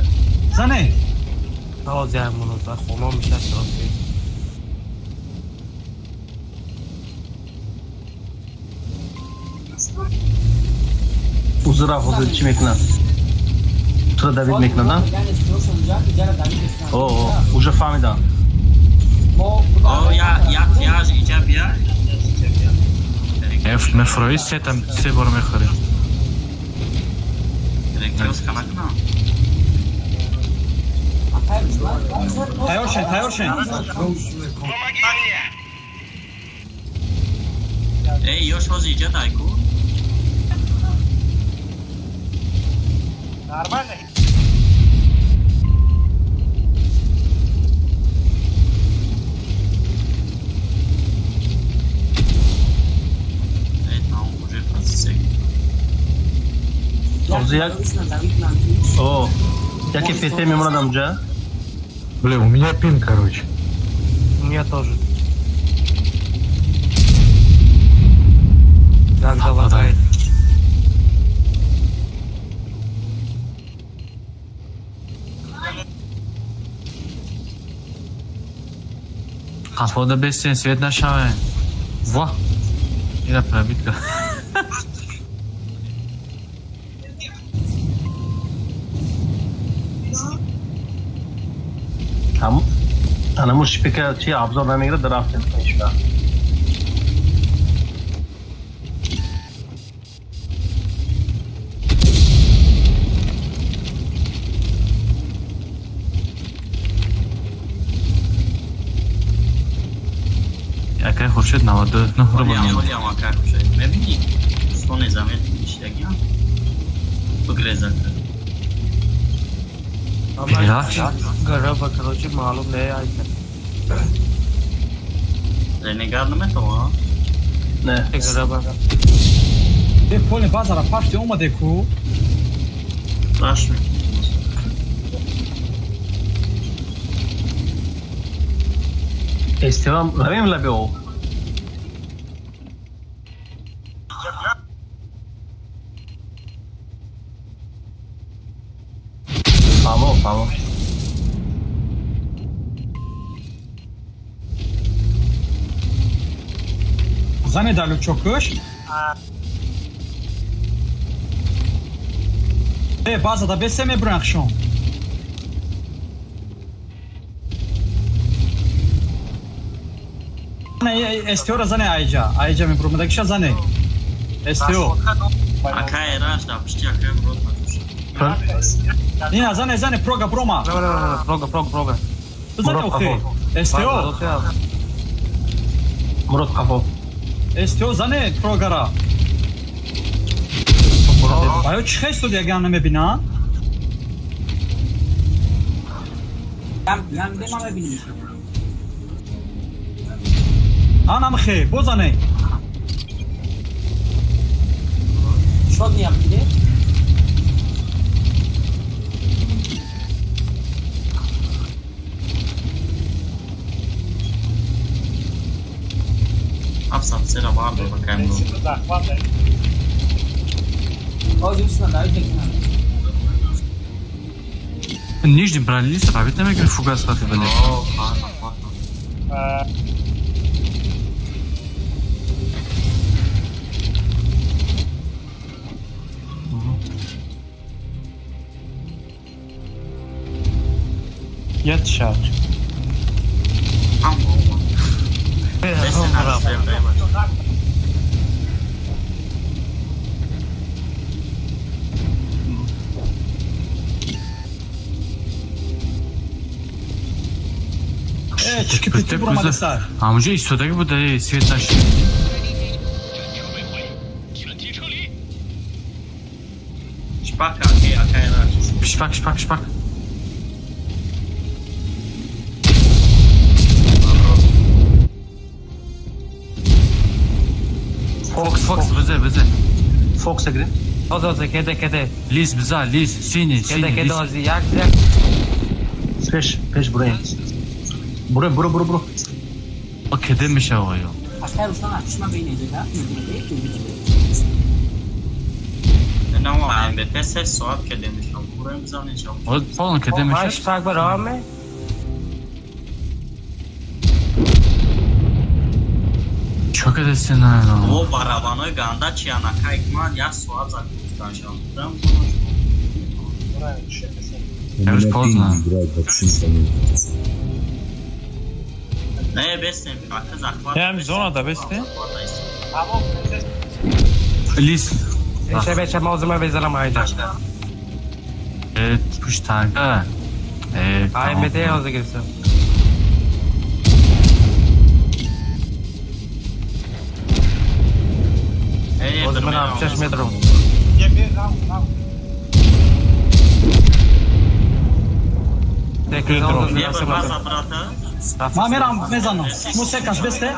Zane. Tamam ya bunu da خونم میشه سازی. Uzun çim ekran. Tura David Mekna'dan. Уже фамидан. Я ijab ya. مفروی سیتم 3 بار میخوریم. Elektroz kanakna. Tayorşen. Ey, još vozi džedajku. Нормально? О, я КПТ мимо дамджа. Бля, у меня пин, короче. У меня тоже. Так, давай. قفاده بستین سویت نشوه. واه اینا پرابیت کرد. انا مش فكرة شيء ابزور نمیگیره درافت نمیشه. اکای خورشید 99 رو Olha uma cara, ببینی سون زمین میشه بگریزه. گرا بکروچی معلوم نه آیت. Renegado não é tão, ó. Né? Depois em bazara parte uma de cu. Acho. استوام رمیم لبه او. Tamam. Zane dalu çokış. Baza da beseme bırakşon. Zane istiyor zane ayca. Ayca mi problema da zane. STO. Akay Raj da pişti Akay Murod Matuş. Nina, zane, proga, broma. Proga. Zane, okey. STO. Murat Kafo. STO, zane, progara. Ayo, چی خیلی تو دیگه نمیبینن؟ هم ما ببینیم آنم خیلی بزنه شد نیم دیده Apsam sera vardı bakayım. Ağzı üstüne dahi tekrar Нижний брали справить на микро фугас хаты были. Yet shot. А мужа истодagi bude svet naš. Şpak Akay Raj. Şpak. Fox bize. Fox'a girin. Oza kede. Liz bize, Liz, seni. Kede ozi yak. Peş buraya. Bura. O kede mi şey oluyor? Akay Ruslan atışma beyneyecek ha Ne var MVP ses saat kedemiş ol. Buraya mı zanlayacağım? O falan kede mi şey? Baş fark var abi. Çok edesin ha. O barabanı ganda çiyana kaykman ya suat zakuttan şaltıram. Ja już poznam. Ne bestem? Akı zakvat. Hem zona da beste. Liz. Beşe malzeme bezelim hayda. Evet, push tanka. AMD yazdı girsin. O zaman ne yapacağız metro? ما میرم میزنم مو سکش بسته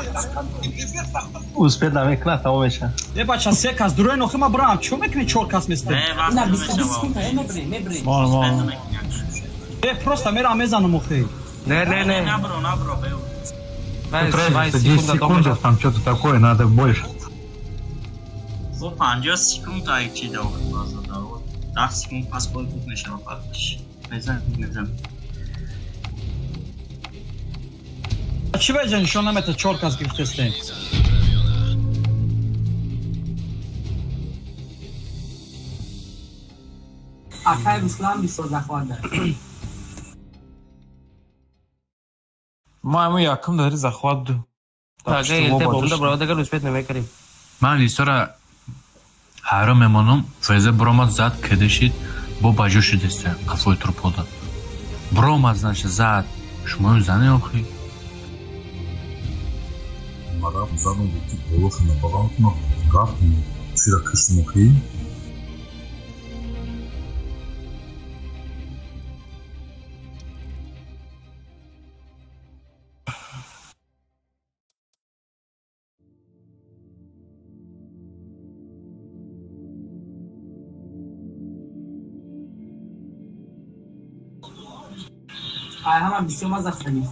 Uspět nám vyknat a umeša. یه بچه سکش دروی نخی ما برام چون میکنی چورکس میسته نه بیسکوت مبری просто میرم میزنم مخی Не. Набро, бел. 10 секунд, там что-то такое, надо больше. Bu 50 sekund ayıkçı da olur fazla da o. 10 sekund pas koy tutmuş ama patmış. Neden? چی بجن شو نمیته چورکس گرفتستیم Akay Ruslan bir söz akvardı. ما همون یکم داری زخواد دو. Aga elte bomda burada gel üspet ne mekerim. من لیستورا هر میمونم فیزه برامات زد کدشید با باجوشی دسته کفای تروپودا برامات زنش زد شما زنه آخی Marab zano buti boloxna bagantma gafni shira kishmoxi Ay hemen bir şey olmaz zaten.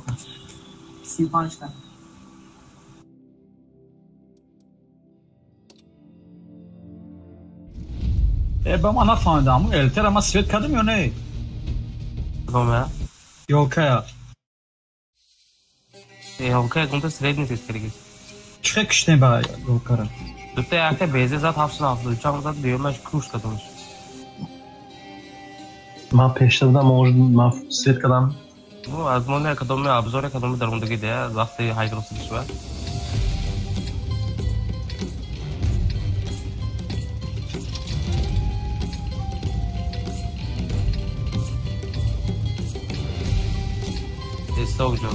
35 tane. با ما نفهمیدم التر ما سویت کردیم یا نه Vamos یوکه Yolka konta sredni ses kergis. چه کشتیم با یوکه Dutta yakta beze zat hafsın uçağım zat diyorlar kuş kadınmış. Má peşte budem, má svět kadam. Bu azmonu ekonomi abzor ekonomi darundaki de vakti haygırısı bir şey var. دسته اونجا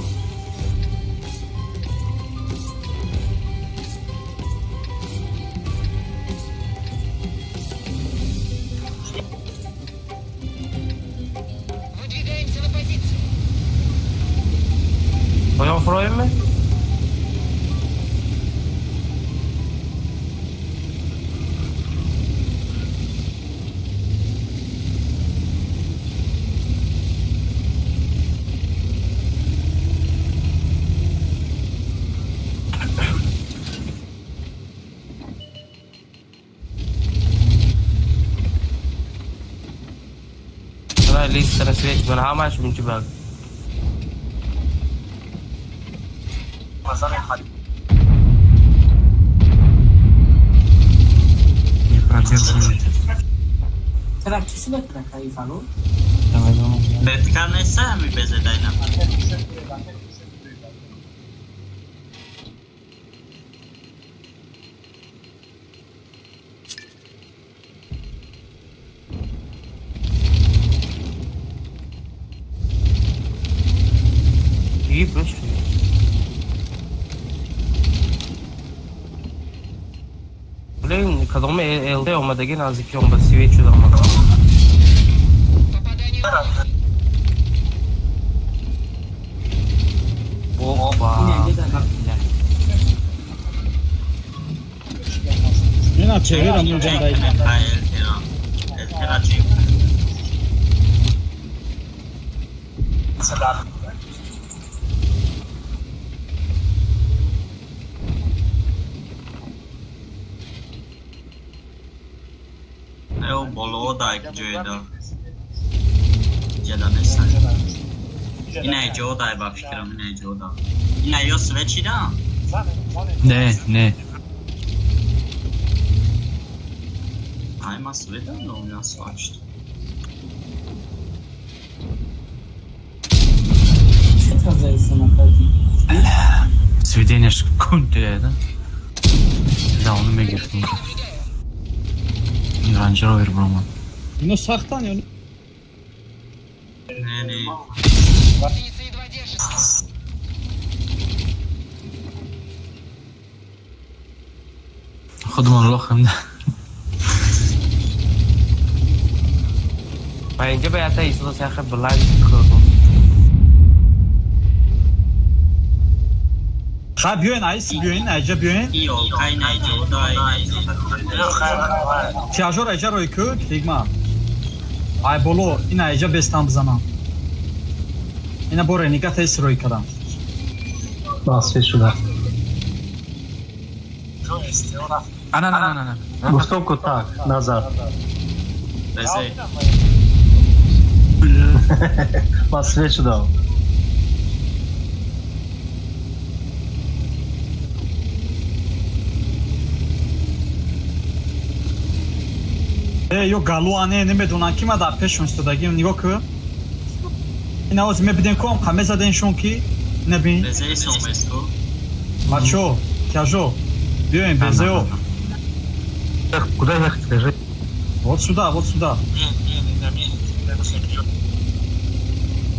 Выдвигаемся на позицию. Понял, правильно? لسه انا سمعت من عمش من جبال ترى كسبت لك هاي فالو بتكلم سامي بزدينا İyi boş ver. Блин, когда мы ЛД olmadığı nazik yolda свечу da ama. Opa. Yine çevir onun candayı. Hayır, el Eu bolo da joyda. Jeda nesa. Ina joda ba fikram ina joda. Ina yo sveći da. Ne. Ajma sveda no ja svačta. Сведение шкунты, да? Да, onu mu girdim? Range Rover Broma. Ну сахтан ya. Ne. Позиции 2 держится. خدهم الرخم ده. Ben gibi hatta İsa'da sahip blind kırdım. Ha bugün ayca bugün. İyi ol kayna joda. Tiyajor ayca roykü ligma. Ay bolo ina ayca bestam zaman. Ina bore niga tes roykara. Nasıl şuna? Ana. Gustavo tak, nazar. Bezej. Ma sreću dao. Yo galuane ne medunan kima da peşon stadagim nigoku. Ina oz me biden kom kameza den shonki ne bin. Bezej somesto. Macho, тяжо. Бьем безео. Куда ехать, скажи? Вот сюда.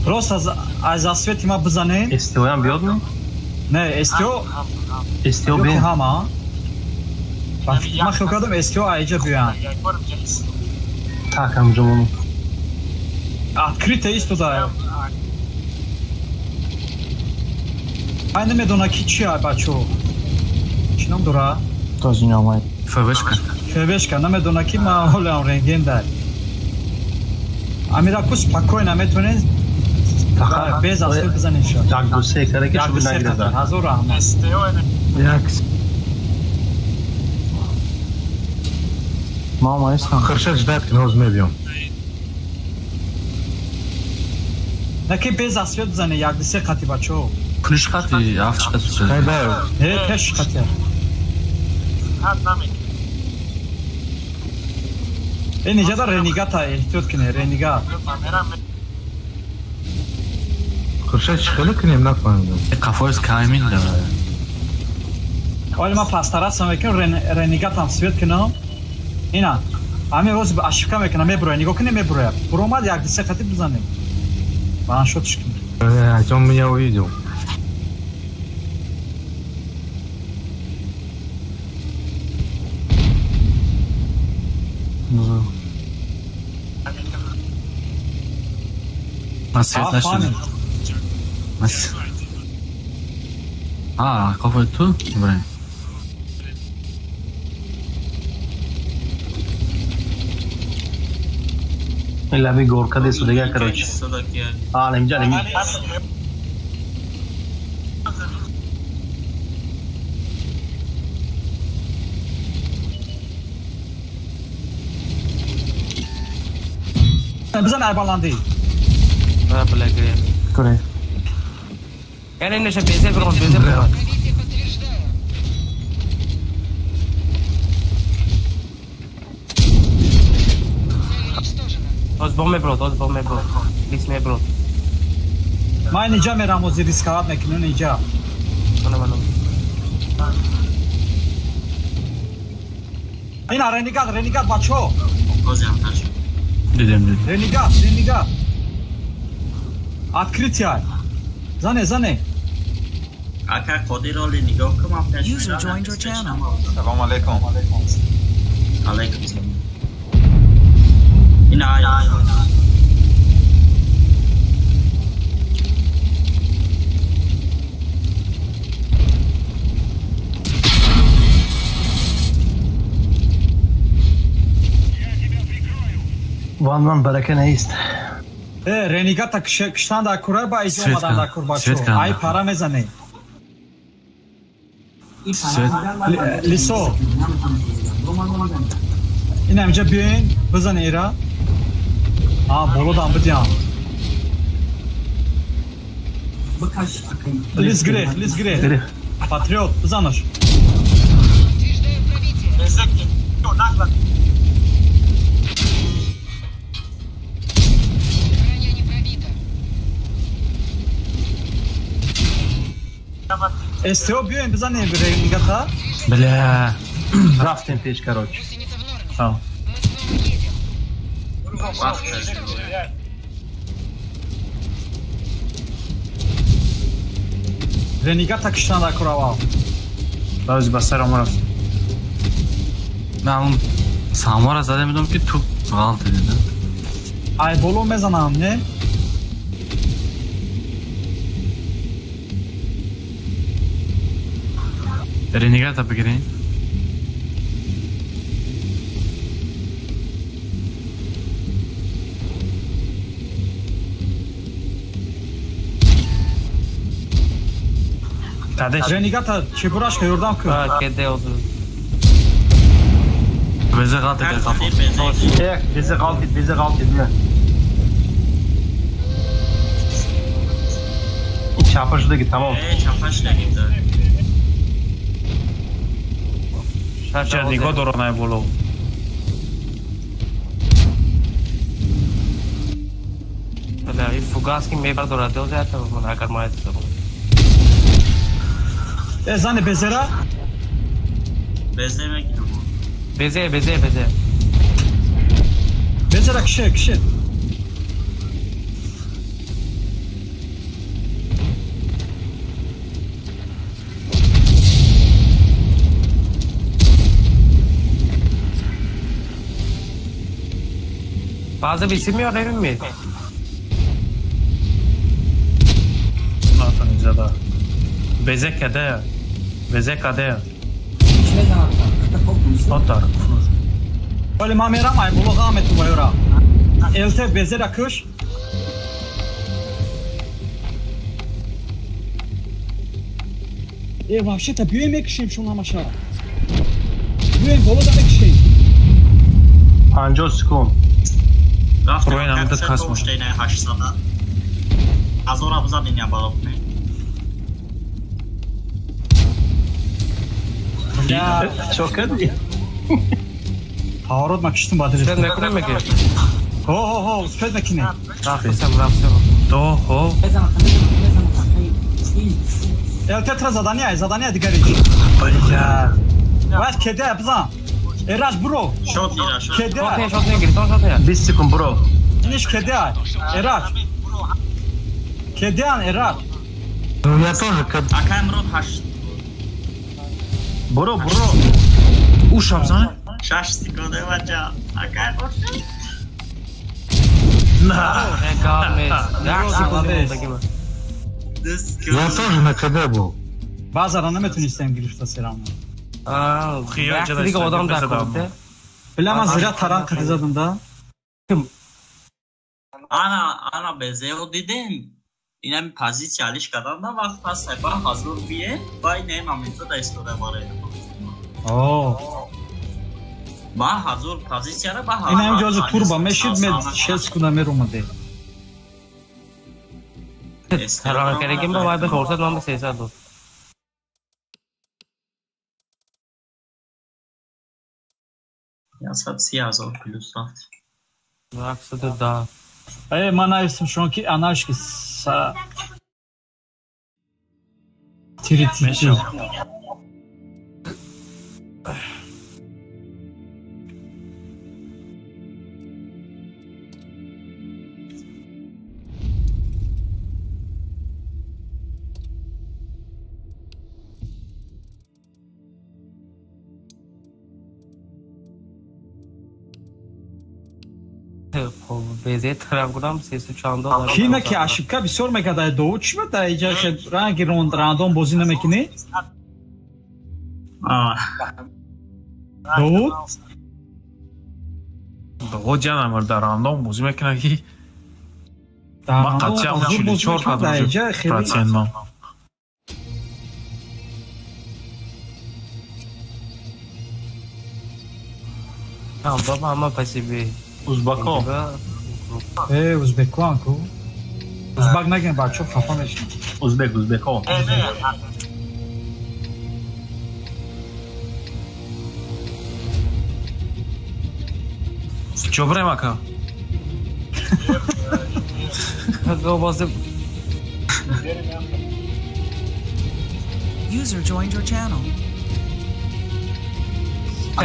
Просто засвет има бзане. Естеоян бьет му? Не, естео. Естео бе? Йокохама. Ма хилкадам естео айджа бьян. Так, амджа onu. Открыто исто да. Айне медона кичи бачо. Чином дора? Тоже не умеет. Февешка, на медона ки ма холам ренген дар. Амираку спокойно метонен. Без асфальт бзанин шо. Так дусе караке шо нагире да. Hazır rahmet. Якс. Мама, есть там? Хорошо ждать, когда возьмем. Наки без асфальт бзане як дисе қати бачо. Күніш қаты, афш қаты. Кайда? Пеш қати. Нижада ренигата эльтёт кине ренигат. Хорошо çıkalı ki ne yapalım? Kafayız kaymin de. Oğlum pastarasam vekin renigatam svet kino. İna. Ami roz aşıka vekin me buraya nigo kine me buraya. Bromad yak dise katip buzane. Bana şot çıkın. Он меня увидел. من سیت نشدم. کافه تو؟ بریم. لبی گورکا دیسو دیگه کروچ. اینجا نمی. بزن aybalandı. Ha bırakayım. Kore. Yani ne şey beze bırak. Ozbome bro. Lisme bro. من اینجا میرم و زیر اسکالات میکنن اینجا. منو. اینا رنیگات بچو. دیدم. رنیگات. Открытие. Zane. Aka kodi roli nigah kım User joined your channel. Selam aleyküm. Aleyküm selam. İna. Vandan bereke neist. Renegata kıştan da kurar ba izi olmadan da kur baço. Ay para mezane. Liso. İna amca bin bızan era. Bolo da ambıdyan. Liz gre. Patriot bızanır. STO бьем бизане Renegata. Бля. Рафтин печ, короче. Renegata kıştan da kurava. Bazı basarım orası. Ben Samara zaten biliyorum ki tu kaldı dedi. Ay bolo mezanam ne? Renegata بگیرین Renegata çeburaşka yordam kır. Kede oldu. Bize kaldı der kafa. Bize kaldı ne? Çapaşıda git tamam. Çapaşıda git. Сейчас него дурная було. Бля, и фугаски мебар дорадел заята, агар маят са. Zane bezera? Bezemek. Beze. Bezera kişi. Bazı bitirmiyor emin mi? Nathan izada. Beze kade. Otar. Öyle mamera may bulu gamet bayora. Elte bezera kış. Вообще-то бьем ekşim şuna maşa. Bьем bolu da ekşim. Panjo skon. Roina mı da kasma. Штейна haşsada. Azora buza dünya balık ne? Ya çok hadi. Pavarot makiştim badırız. Sen ne kadar mı ki? Ho, spet makine. Rafsam. Ho. Elte tra zadania digariç. Bля. Vas kede yapza. Eraj bro. Shot ira shot. Kede. Shot ne gir. Bir sekund bro. Niş kede. Eraj. Кедиан Ирак. Ну я тоже как... Акай мрот 8. Бро. Ушам зан? 6 секунды вача. Акай бош. Я тоже на КД был. Базара نمیتونستم گرفته سرامو. خیال دیگه آدم دکته. بله من زیرا تران کردی زدم دا. Ana bezeo dedim. Yine bir pozisyon alış kadar da vakit pas sayfa hazır bir vay ne mamita da istiyor var ya. Bah hazır pozisyona bah. İnan gözü turba meşhur med şey skuna olmadı. Herhangi gerekim var be forsa tamam sesa do. Ya satsi hazır plus rahat. Vaksı da. Mana isim şu anki anarşki sa Tiriti. Bezet tarafından sesi çanda. Kime ki aşıkka bir sorma kadar doğuç mu da iyice rangi random bozina mekini? Doğut? Doğut canım orada random bozina mekini ki. Ma kaçacağım şimdi çok kadar pratisyenman. Tamam baba ama pasibi. Uzbako. Uzbeko anko. Uzbak nagin bak çok kafam eşim. Uzbeko. Çobre maka. User joined your channel.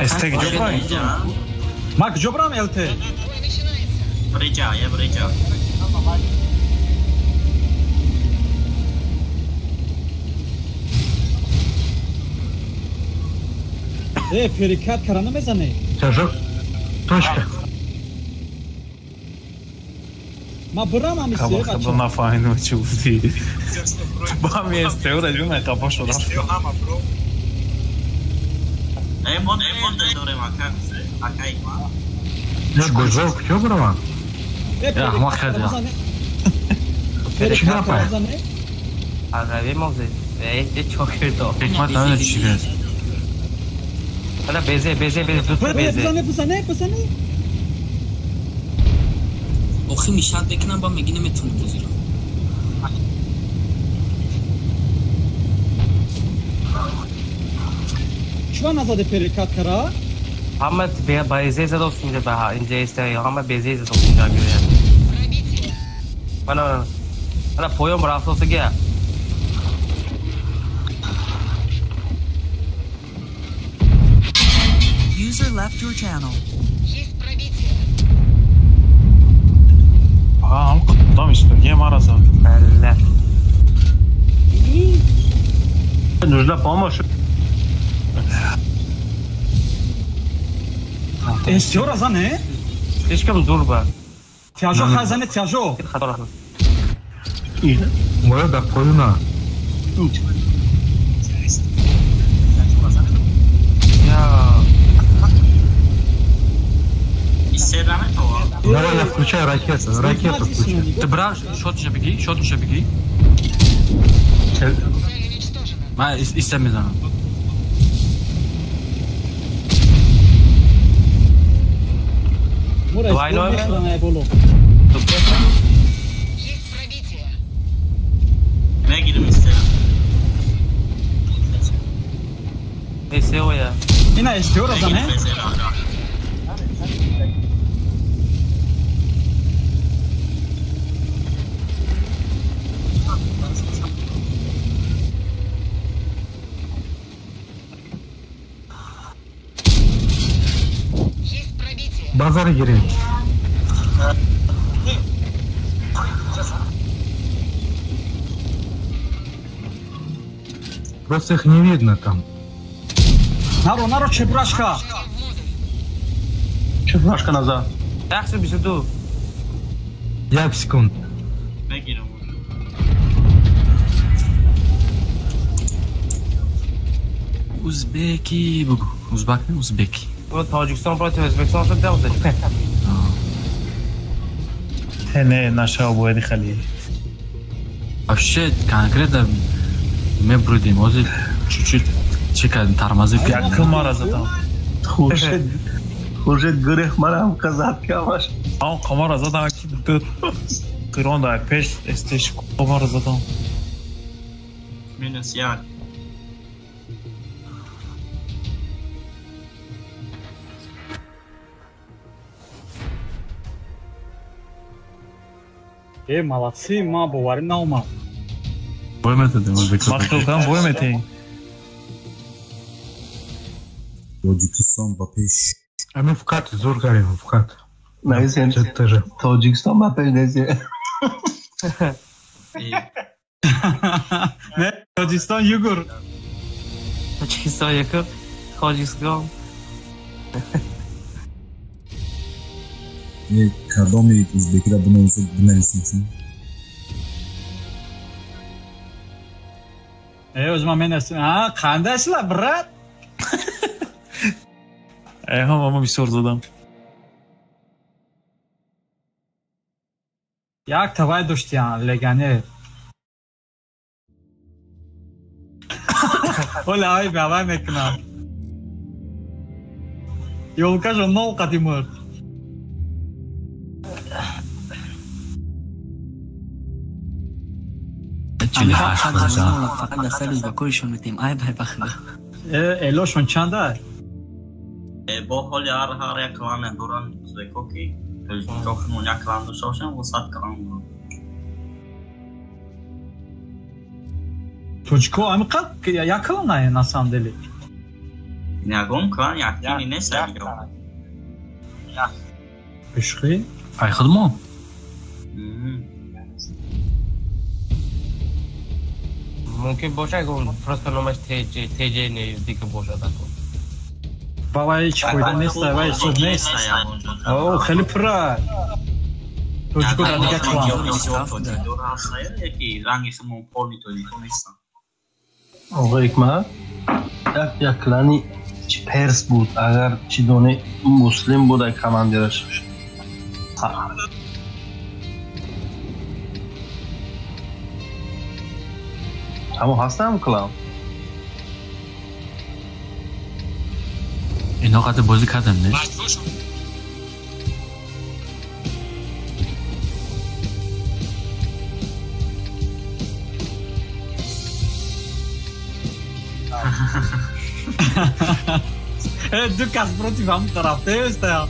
Estek Jobra. Mak Jobra mı elte? Breca. Perikat karanı mezane. Тяжок. Точка. Ma brama mi se bacha. Não na faina o tio de. Ba mi este ora de uma capa chora. Mon de dore makan se. Akai ma. Я бежал к Чёброва. Ya ama kadar. Perikat karanı. Agavemos de çok kötü. Tekma tane çıkıyor. Hala beze tut beze. Pısane. Oxi mishad beknam ba megi nemetuni buzira. Şu an azade perikat kara. Ama beze zado sunca daha ince ister ama beze zado sunca giriyor. Bana poyom raftosu gel. User left your channel. Там işte yem arası. Allah. Нужна помощь. Istiyor azane. Слишком durba. Тяжо хазане тяжо. Моя допольна. Давай я включаю ракету включаю. Ты брал, что ты же беги? Ma istemiyorum. Двойной. Ne gidim istedim. Deseo ya. Yine istiyor azane. Базара gireyim. Просто их не видно там. Наро, чебурашка. Чебурашка назад. 122. 1 секунд. بگیرم Uzbeki بگو. Uzbek ne Uzbeki؟ و تاجیکستان برای ازبکستان شد 12. نه наша обояди خلیل. Вообще конкретно мы брудим. Вот чуть-чуть чекаем тормозы. Яким мара задам. Хуже грех марам казат камаш. Он камара задам ки ду قران در پیش استش کمار زدم. مینوس 1. Молодцы, ма, бовари наумад. Бойметедем Узбекистон. Махтулкан бойметем. Тоҷикистон ба пеш. Мы в кат, зур карем, в кат. Найсен. Тоҷикистон ба пеш незе. Ne? Tacikistan yugur. Tacikistan yakın. Tacikistan. Кадоми узбекиро бинависем? O'zma men qandaysizlar, brat? Hamma bisyor задам. Як тавай доштиан, легионер. Оля, ай, давай мекунам. Ёлка жо нол қадимур. فقط دسته روز با کورشون میتیم ای بای بخدا الوشون چنده؟ با حالی هر یک کلانه دوران زویکو که جوخمون یک کلان دو شوشن و 100 کلان دوران Точко, ами как я клана на самом деле. Нягон клан яктини не сагиро. Ишхи? Ай худмо. ممکن باشه که اون فرست نامش تیجه دیگه باشه دکو. بابا هیچ کویده نیست و صبح نیست. اوه خیلی پره. Точко да دیگه клан. یکی رنگشون پر میتونی نیستن. آقا اکمه یک کلانی چی پرس بود اگر چی دونه مسلم بود ای کماندرش شد همون هستم کلان اینا قطع بازی کردن نیست Дукас против вам тарafta стоял.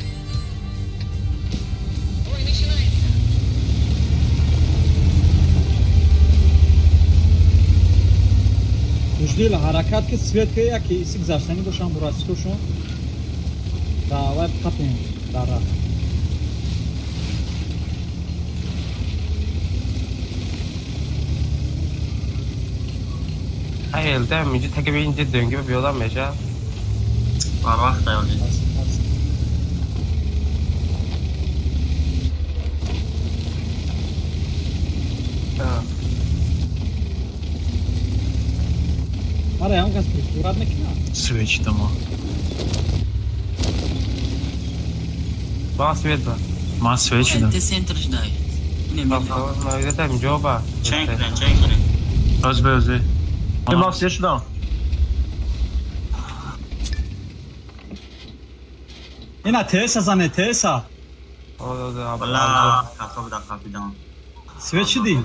Ждали харакат ки свет ки яки исик заштани бошам бурастушон. Давай капем дара. Elde میگه تک به اینجا دنگی به بیادم میشه بر وقت دایولی آره هم کس پرکتورات نکنه سویچ دما با سویت با ما سویچ دم انت سنترش دای ما ایده دم جوابا چنگ کنه ازبه ما سویچ دم اینا تیسا زنه تیسا والا کافا بدا کافی دم سویچ دی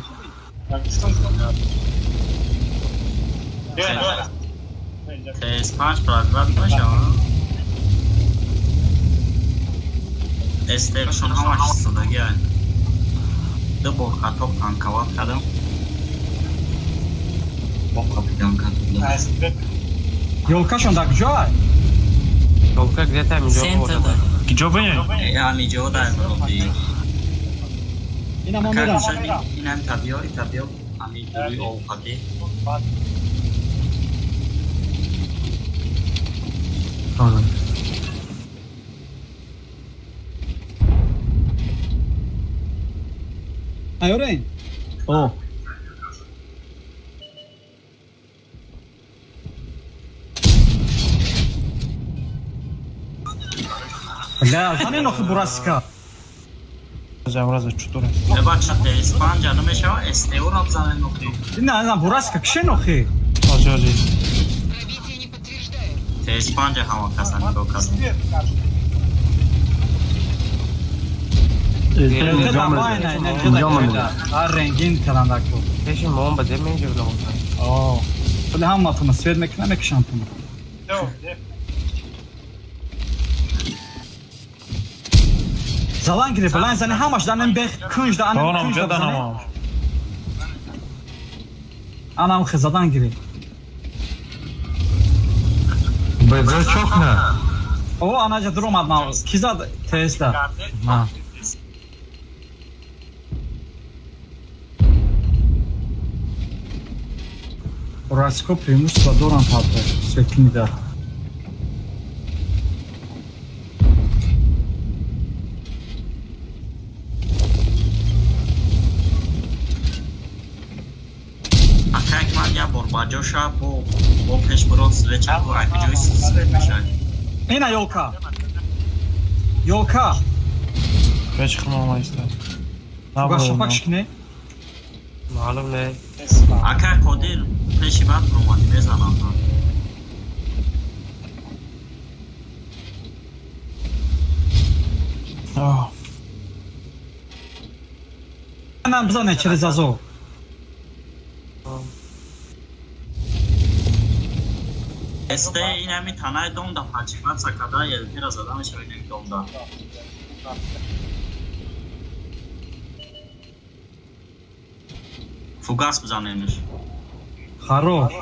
اسپانش پراگرام باشه استیشن همش صداگی هست دو با خطا پانکوات کردم با کپیدم کردم یولکاشون در کجا هست؟ یولکا گده اینجا بوده کجا بینید؟ همینجا در بودی این هم میرم این هم طبیعی همین دوی اوقاتی созам. Айорен. О. Бля, зане нохи бураска. Замраза чутура. Бачате, Испанија не мешава естеурат за нохи. Не, бураска, кше нохи? Ажали. Те Испанија хама казани доказан. رنگین کلندک بود پیش مام بده میشه بلا ولی هم مطمئن سوید میکنم میکشم تو زلان گیری بلند زنی همش دانم بخ کنج دانم کنج دانم anam خزادان گیری بده çok ne? O anaca durmadan kiza testa. Ha. Rasko primus va doran tatlı svetlida. Atak man ya borbajoşa bu peşbros sveçer bu akıcı sveçer. Ina yolka. Yolka. Kaç kılmama ister. Başa pakşkine. Malum ne? Aka kodil peşi bat roman bezanan. Ah. Нам бзане через Азов. Este inami tanay donda paçimat sakada yeltira zadan şöyle donda. Fugas bzaneniş. Хорош.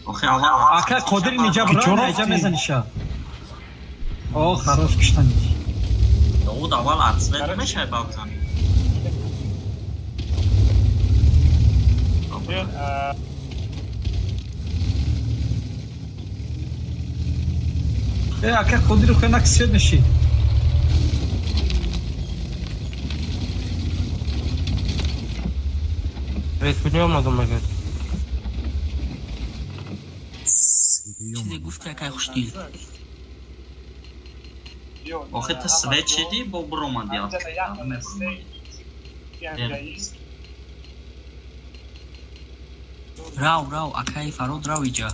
Охи ава. Ака кодир нижа бра нижа мезанişa. О, хорош киштан. O da val atsvet me şey baksan. Ака кодир хэнак седнеши. Evet biliyordum ben. چیزی گفت که خوشتی. آخه تا سویچیدی با برومادیات. راو اکای فرود راو ایجا.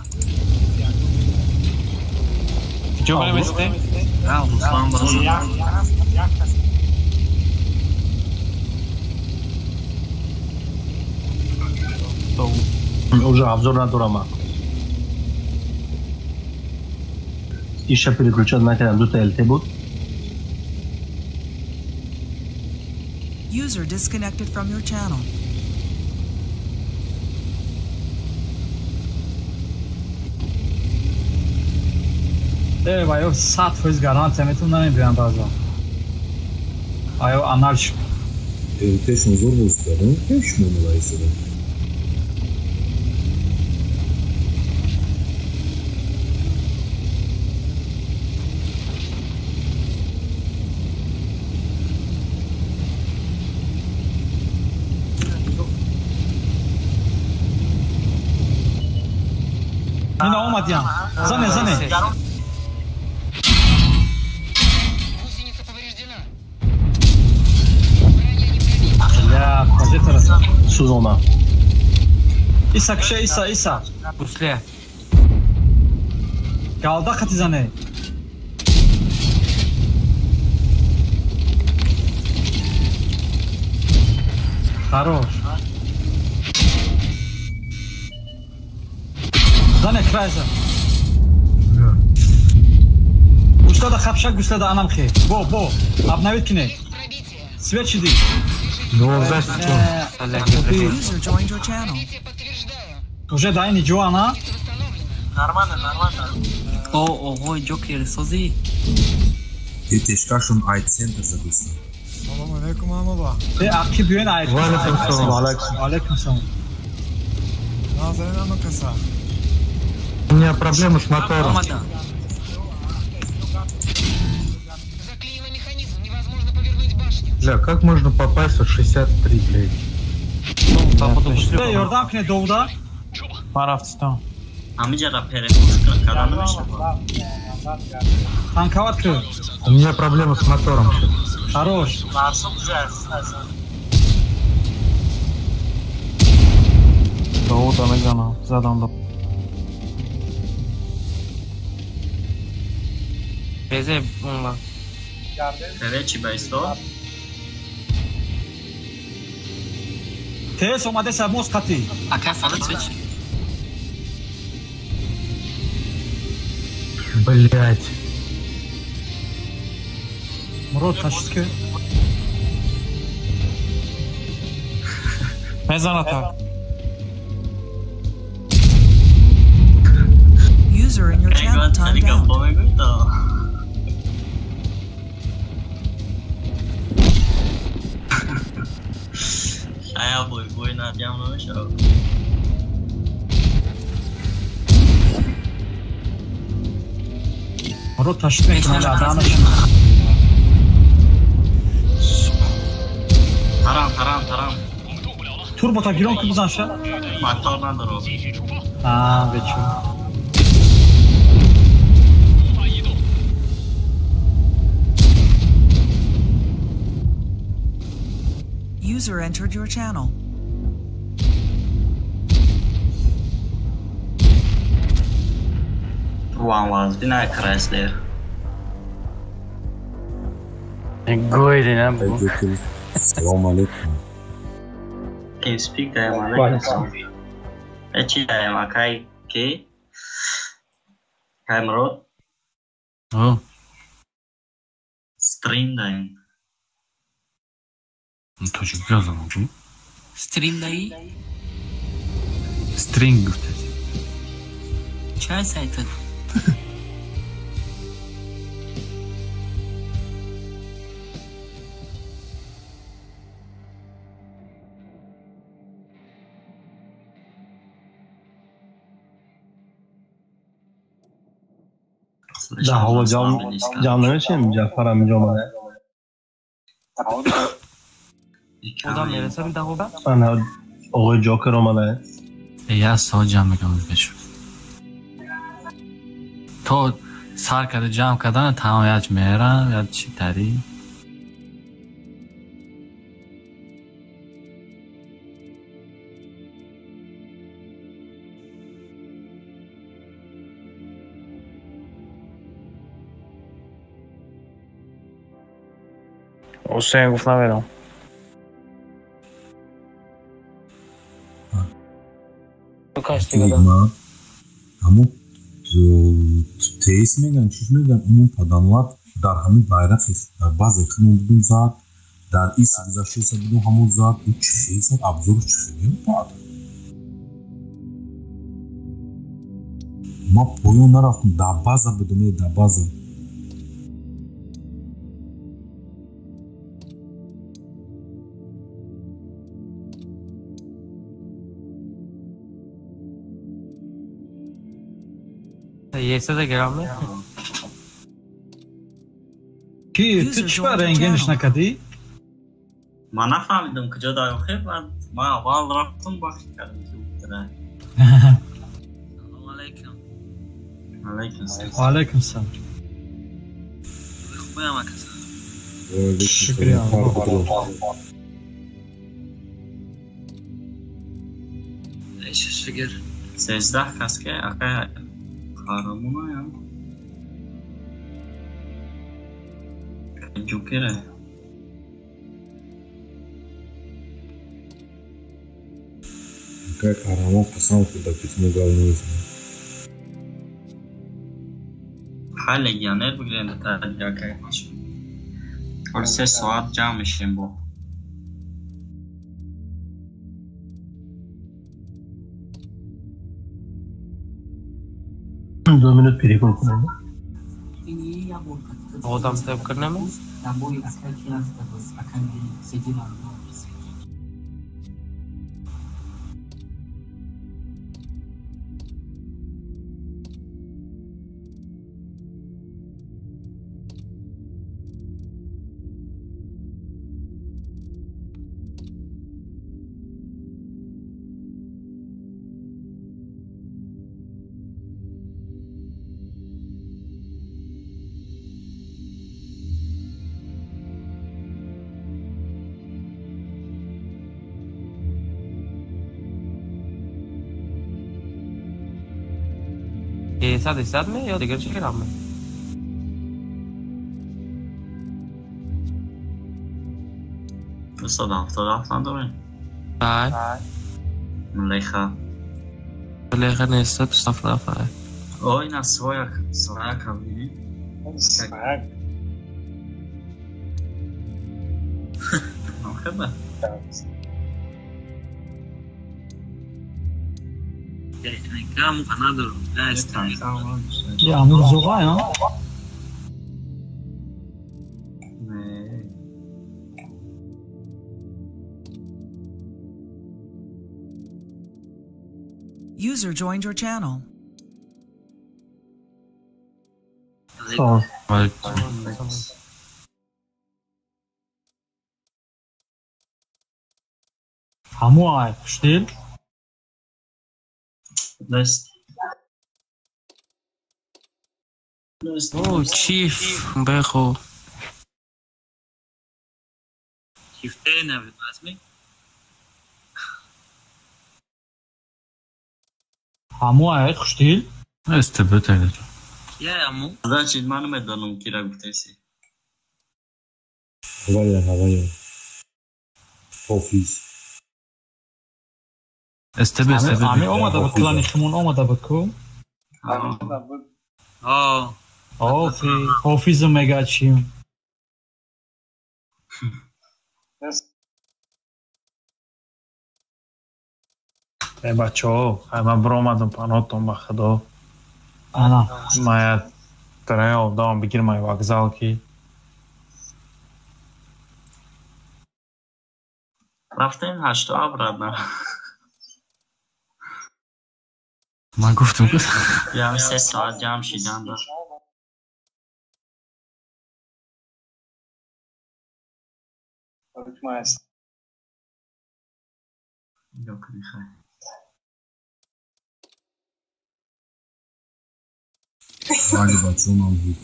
جو بریم استه؟ راو. Уже обзор на Дурама. Еще переключать на канал DTLT будет. User disconnected from your channel. Vayo 100% garantimetrim nemiyorum bazen. Vayo anarşik. Też zor bozukları. Hiç mi olaysa? Yine olmadı ya. Zane. Ya, позитора. Suzona. İsa kişi İsa. Usle. Kalda katizane. Хорош. Zane krajza. Gustada хапшак, гусtada анам хе. Бо. Обновить кине. Свет иди. User joined your channel. Уже дай не Джоана. Нормально. Ого, Джокер, сози. И тешкашун айт центр загуста. Салам алейкум амаба. Акки бюен айт. Алейкум салам. Назарин амакаса. У меня проблемы с мотором. Бля, как можно попасть в 63, блядь? Yardım kine doğuda. Paraftistan. Hamıca перепуск каданmış. Tankavat kı. У меня проблема с мотором сейчас. Хорош. Doğuda ne cana? Zadan da. Beze bunlar. Reci baysto. Tez omade sermos katı. Akay falan seç. Блядь. Murat taşıt kı. Mezan atar. User in your channel timed out. Saya vui na jam nó sợ. Murat taşıt kı. Adana. Taran. Turbo ta giron kı aşağı. Motordan da ro. Ha, geçiyor. User entered your channel. Was bina Chrysler. Goydin ha bu. Selam aleyküm. Can you speak Malay? Echi Makai K. Cameron. Oh. Stream dying. To ci gwiazda mówi. Stream daí. String güftesi. Çay saytı. Da hava camları şey mi? Cafer amca olmalı. Odam neresi bir daha hoda? Ana o Joker olmalı. Ja sa jam میکنم بهش تو سر کرده جمع کردن تمام یاد میرم یا چی تری حسین گفت نمیرم. Ama teis megan, çiş megan, onun adamlar dar hamı bayrak dar bazı yakın olduğum zat, dar is güzaşıysa bunu hamur zat, bu çişiyse abzor çişiyor mu adam? Ma poyonlar altında da bazı budumaya da bazı. Yese de gelme. Ki tüçme renginiş ne kadar? Ma nafahmidim kıca da yok hep ma val raftım bak çıkardım. Aleyküm. Aleyküm selam. Aleyküm selam. خوبه مکس. Şükür ya. ايش فكر؟ Sezdah kaske akay kahramına ya. Jokere. Какая kahraman kısam kıda kitme galmıyız. Hala yaner bu gelen de akay baş. और से स्वाद जाम शिंबो. दो मिनट फिर एक minute Odam sev करने में 100 می یا دیگر چی گرام می؟ استاد 77 نداره؟ بله ملیخه نیست بستاف رفته این سویک هم بینی؟ سویک خیلی Cam canadul. Asta. Ya amur zoga ya. User joined your channel. Sağ Hamu ay kuş değil. List. Oh, Chief, Bejo. Chiftena, vazmi? Hamu ay kuş değil. استبت ایده Ya amu. Значит, منو میدونم کی را گفتیسی. هوای Ofis. استبت Ami olmadı bu klan işimin olmadı bu ku. Ofis mega açayım. بچه ها همه برآمدم پناهتون به خدا Ana. باید ترین آبدام بگیرم ای وکزال کی رفتیم 8 آب نه من گفتم یا 3 ساعت جمع شدن دا Hadi bakalım abi.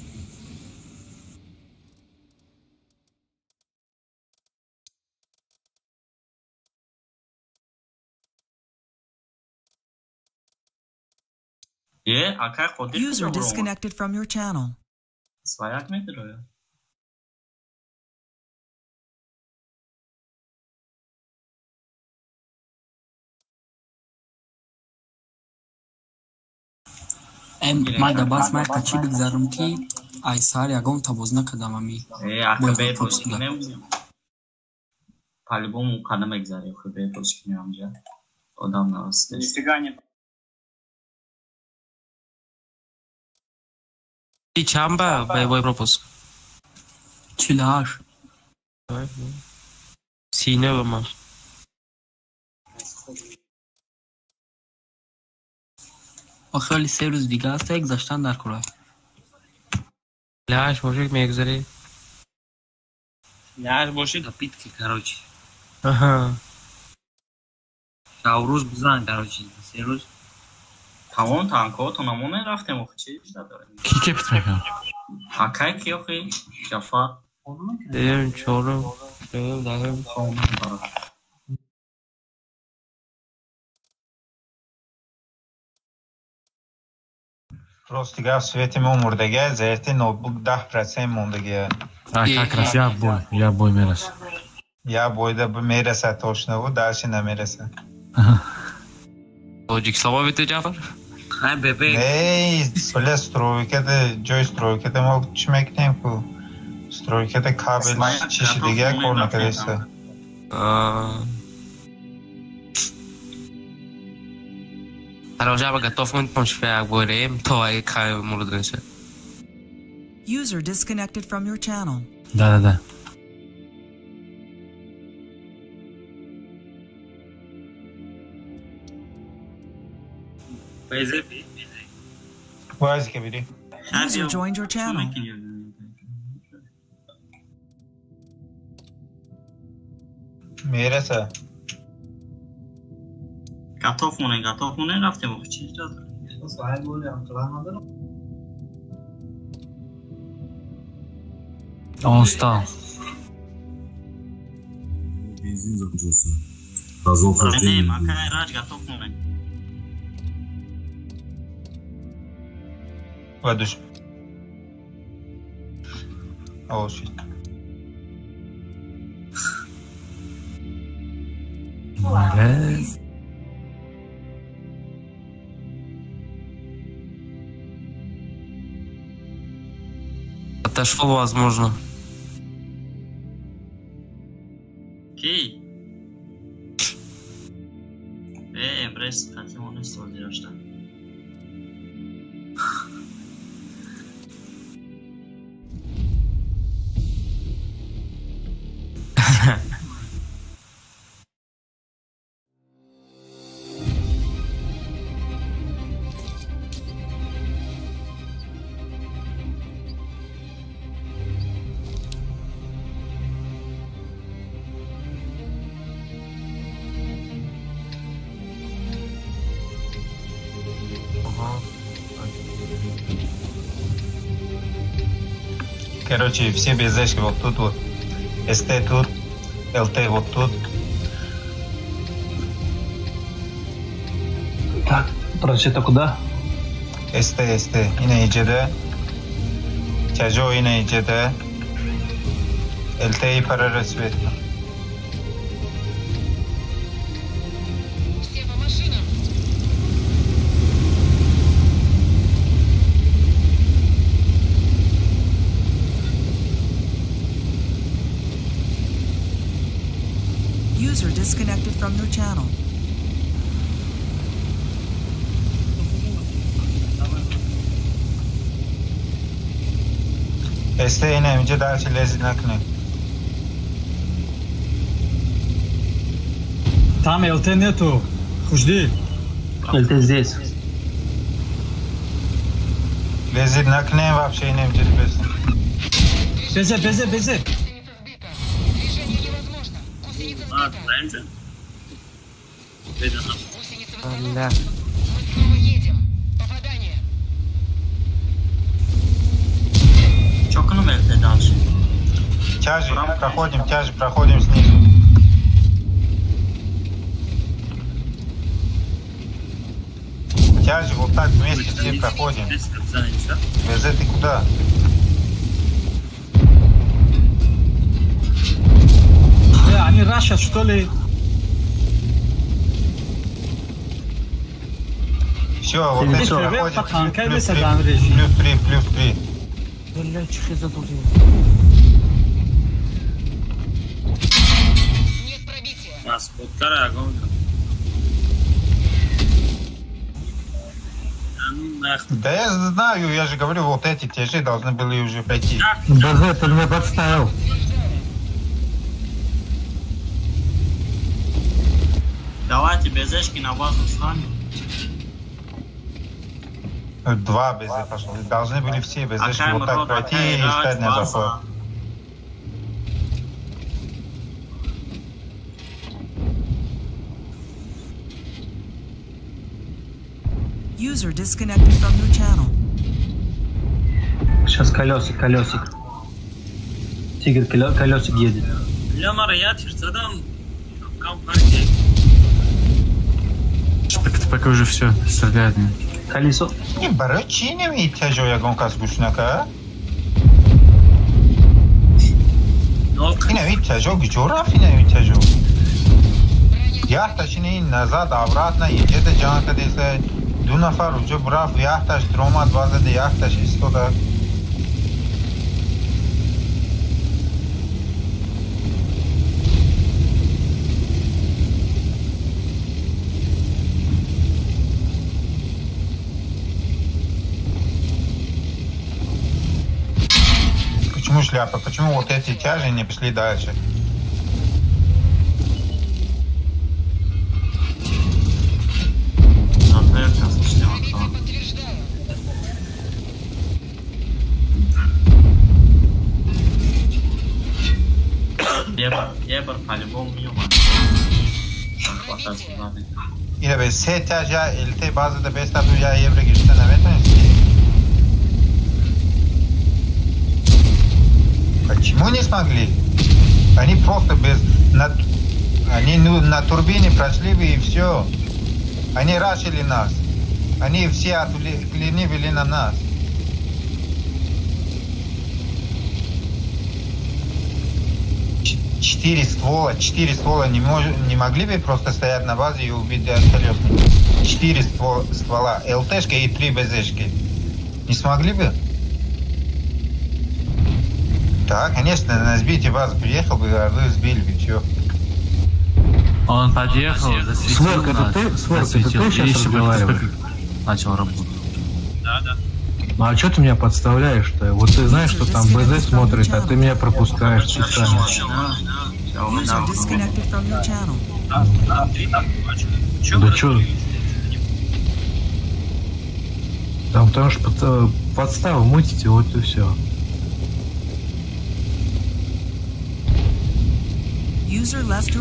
User disconnected from your channel. Svayak nedir o ya? من دباس من کچی بگذارم که ایسار یگون تبوز نکدم امی اکبر پوسکنم پالیبوم کنم اگذاری اکبر پوسکنم امجا آدم نوستش چند با پروپوز 48 سینه به من خیلی 3 روز دیگه است یک گذاشتن در کره لاش باشه که میگذاری لاش باشه کپیت که کراچی روز بزن کراچی 3 روز تمام تانکو تو نمونه رفتیم و چی داره کی کپیت میکنم حکای کی اخی جفا دیرم چورم دارم Просто сега в свете му мурдеге, заете ноутбук 10% мондеге. Как раз я бой мерес. Я бой да мересе точно, дальше не мересе. Логик слова бите Джафар? Хай бебе. Ей, соле стройките, джой стройките мог чмекнем ку. Стройките кабел чиши диге кор накадеса. راجع به گتافون پنجفه بریم تا اگه کاری مورد نشه. User disconnected from your channel. ده. بایز که بیری. User joined your channel. میرسه. گاتافونه رفتیم و چی داد سوال بودم کلام ندارم آنستا Benzin zakucası. Gazol fırtı. Ne makara raç gatofunune Ладуш. Oh shit. Yes. Отошел, возможно. Окей. Брес, хотим он сделать что? Короче, все безешки вот тут вот. СТ тут, ЛТ вот тут. Так, прочета куда? СТ. Yine içede. Çajo yine içede. ЛТ para resvet. Все по машинам. User disconnected from your channel. СТ yine önce дальше лезет на окно. Там ЛТ нету. Жди. ЛТ здесь. Лезет на окно вообще yine önce без. Безе. Френджи. Бля. Снова едем. Попадание. Чокнем это дальше. Тяжи, проходим снизу. Тяжи, вот так вместе все проходим. Безе, ты куда? Они рашат, что ли? Все, вот это проходим. Плюс 3. Бля, чихи задурил. Нет пробития. Нас полтора огонь. Да я знаю, я же говорю, вот эти те должны были уже пройти. База, ты меня подставил. Давайте безешки на базу встанем. 2 безе пошли. Должны были все безешки вот так пройти и стать на заход. User disconnected from your channel. Сейчас колесик. Тигр, колесик едет. Я Марья, задам. Компания. Пока уже все, стреляет мне. Колесо. Не, барачи не имеет тяжелая гонка с гушнака. Yine bir tecrübe coğrafyine bir tecrübe. Yahtaş yine nazad avratna yiyecek can kadese dün nafar ucu braf yahtaş tromat bazı de yahtaş istoda. Почему шляпа? Почему вот эти тяжи не пошли дальше? Ебар по-любому юмор. Yine be S тяжа LT bazıda 5 tabi ya evre girişten evet mi? Почему не смогли? Они просто без... Они на турбине прошли бы и все. Они рашили нас. Они все отвлекли на нас. 4 ствола не могли бы просто стоять на базе и убить колесных? 4 ствола, ЛТшка и 3 БЗшки. Не смогли бы? Да, конечно, на сбитие базы приехал бы, а вы сбили бы, чё? Он подъехал, засветил Сворк, это ты сейчас разговариваешь? Начал работать. Да. Ну а что ты меня подставляешь-то? Вот ты знаешь, что там БЗ смотрит, а ты меня пропускаешь специально. User disconnected from your channel. Да чё? Там потому что подставу мутите, вот и все.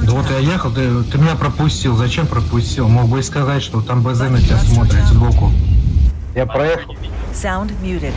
Да вот я ехал, ты меня пропустил. Зачем пропустил? Мог бы и сказать, что там БЗ на тебя смотрит сбоку. Я проехал. Sound muted.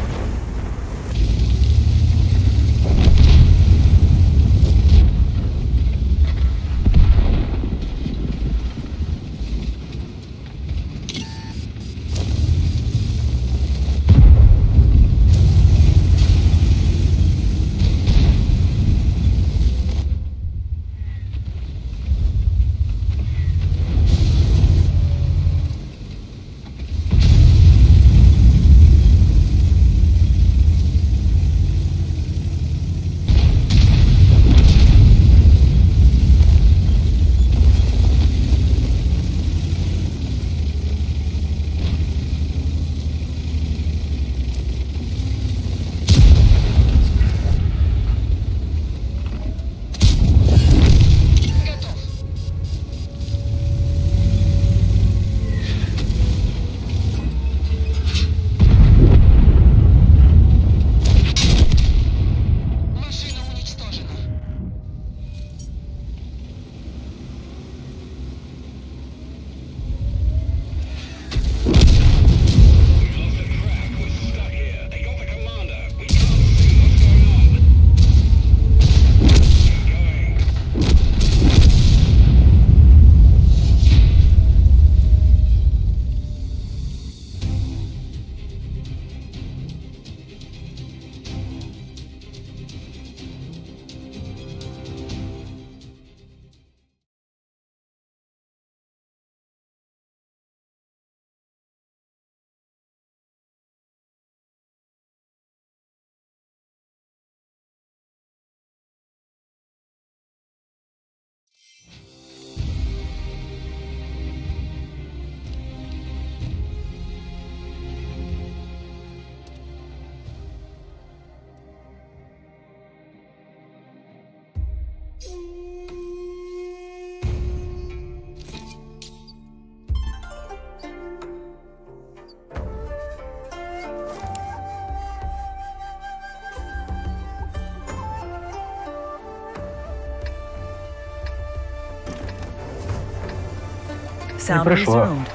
Sound resumed.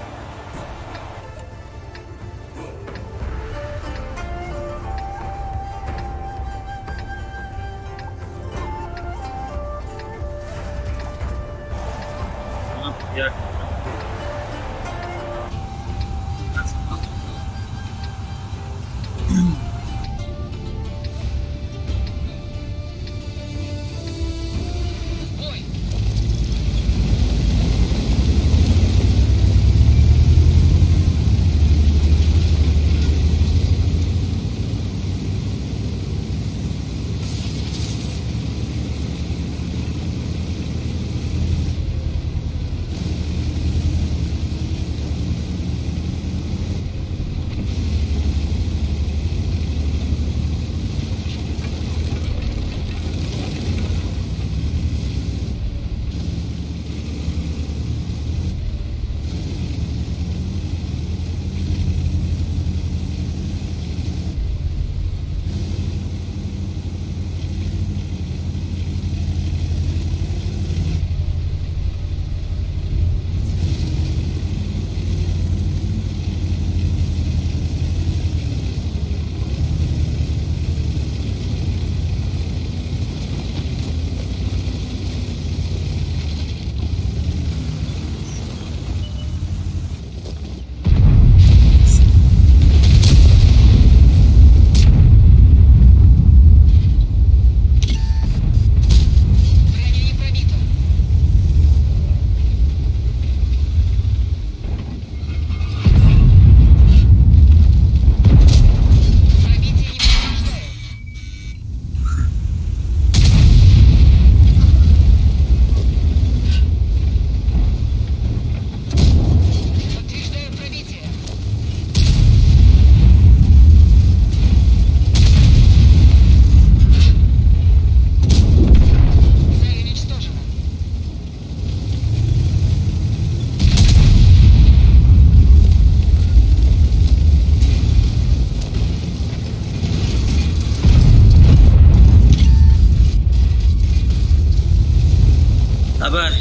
Var.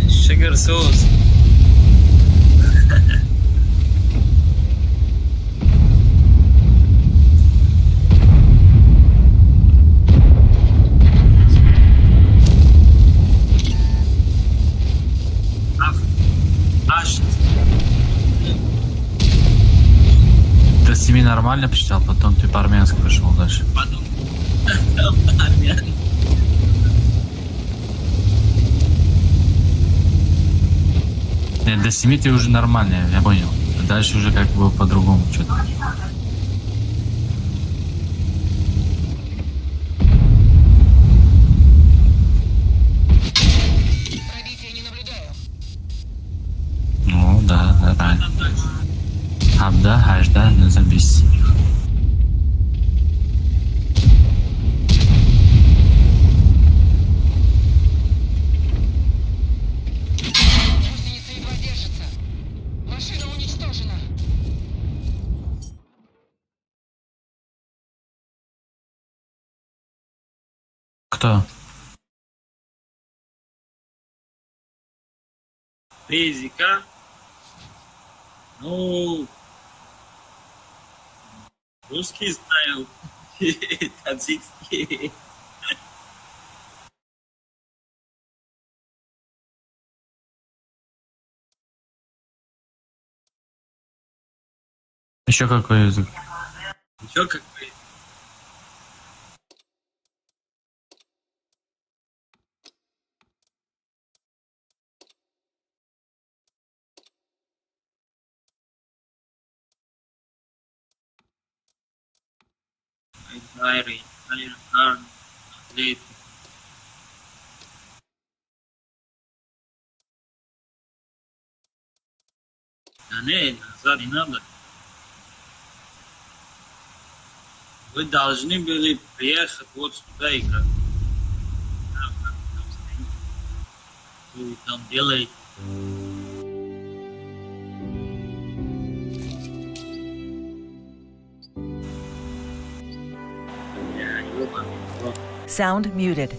Sugar sauce. Ты с ними нормально почитал, потом ты по-армянски пошел дальше. Потом армянский. Нет, до 7 ты уже нормально, я понял. Дальше уже как бы по-другому что-то. Ну да, правильно. Абда, хажда, назабись. Кто? Физика. Ну, русский знаю, таджикский. Еще какой язык? Еще какой? Айри, Арн, Атлет. Да не, назад не надо. Вы должны были приехать вот сюда играть. Что вы там делаете? Sound muted.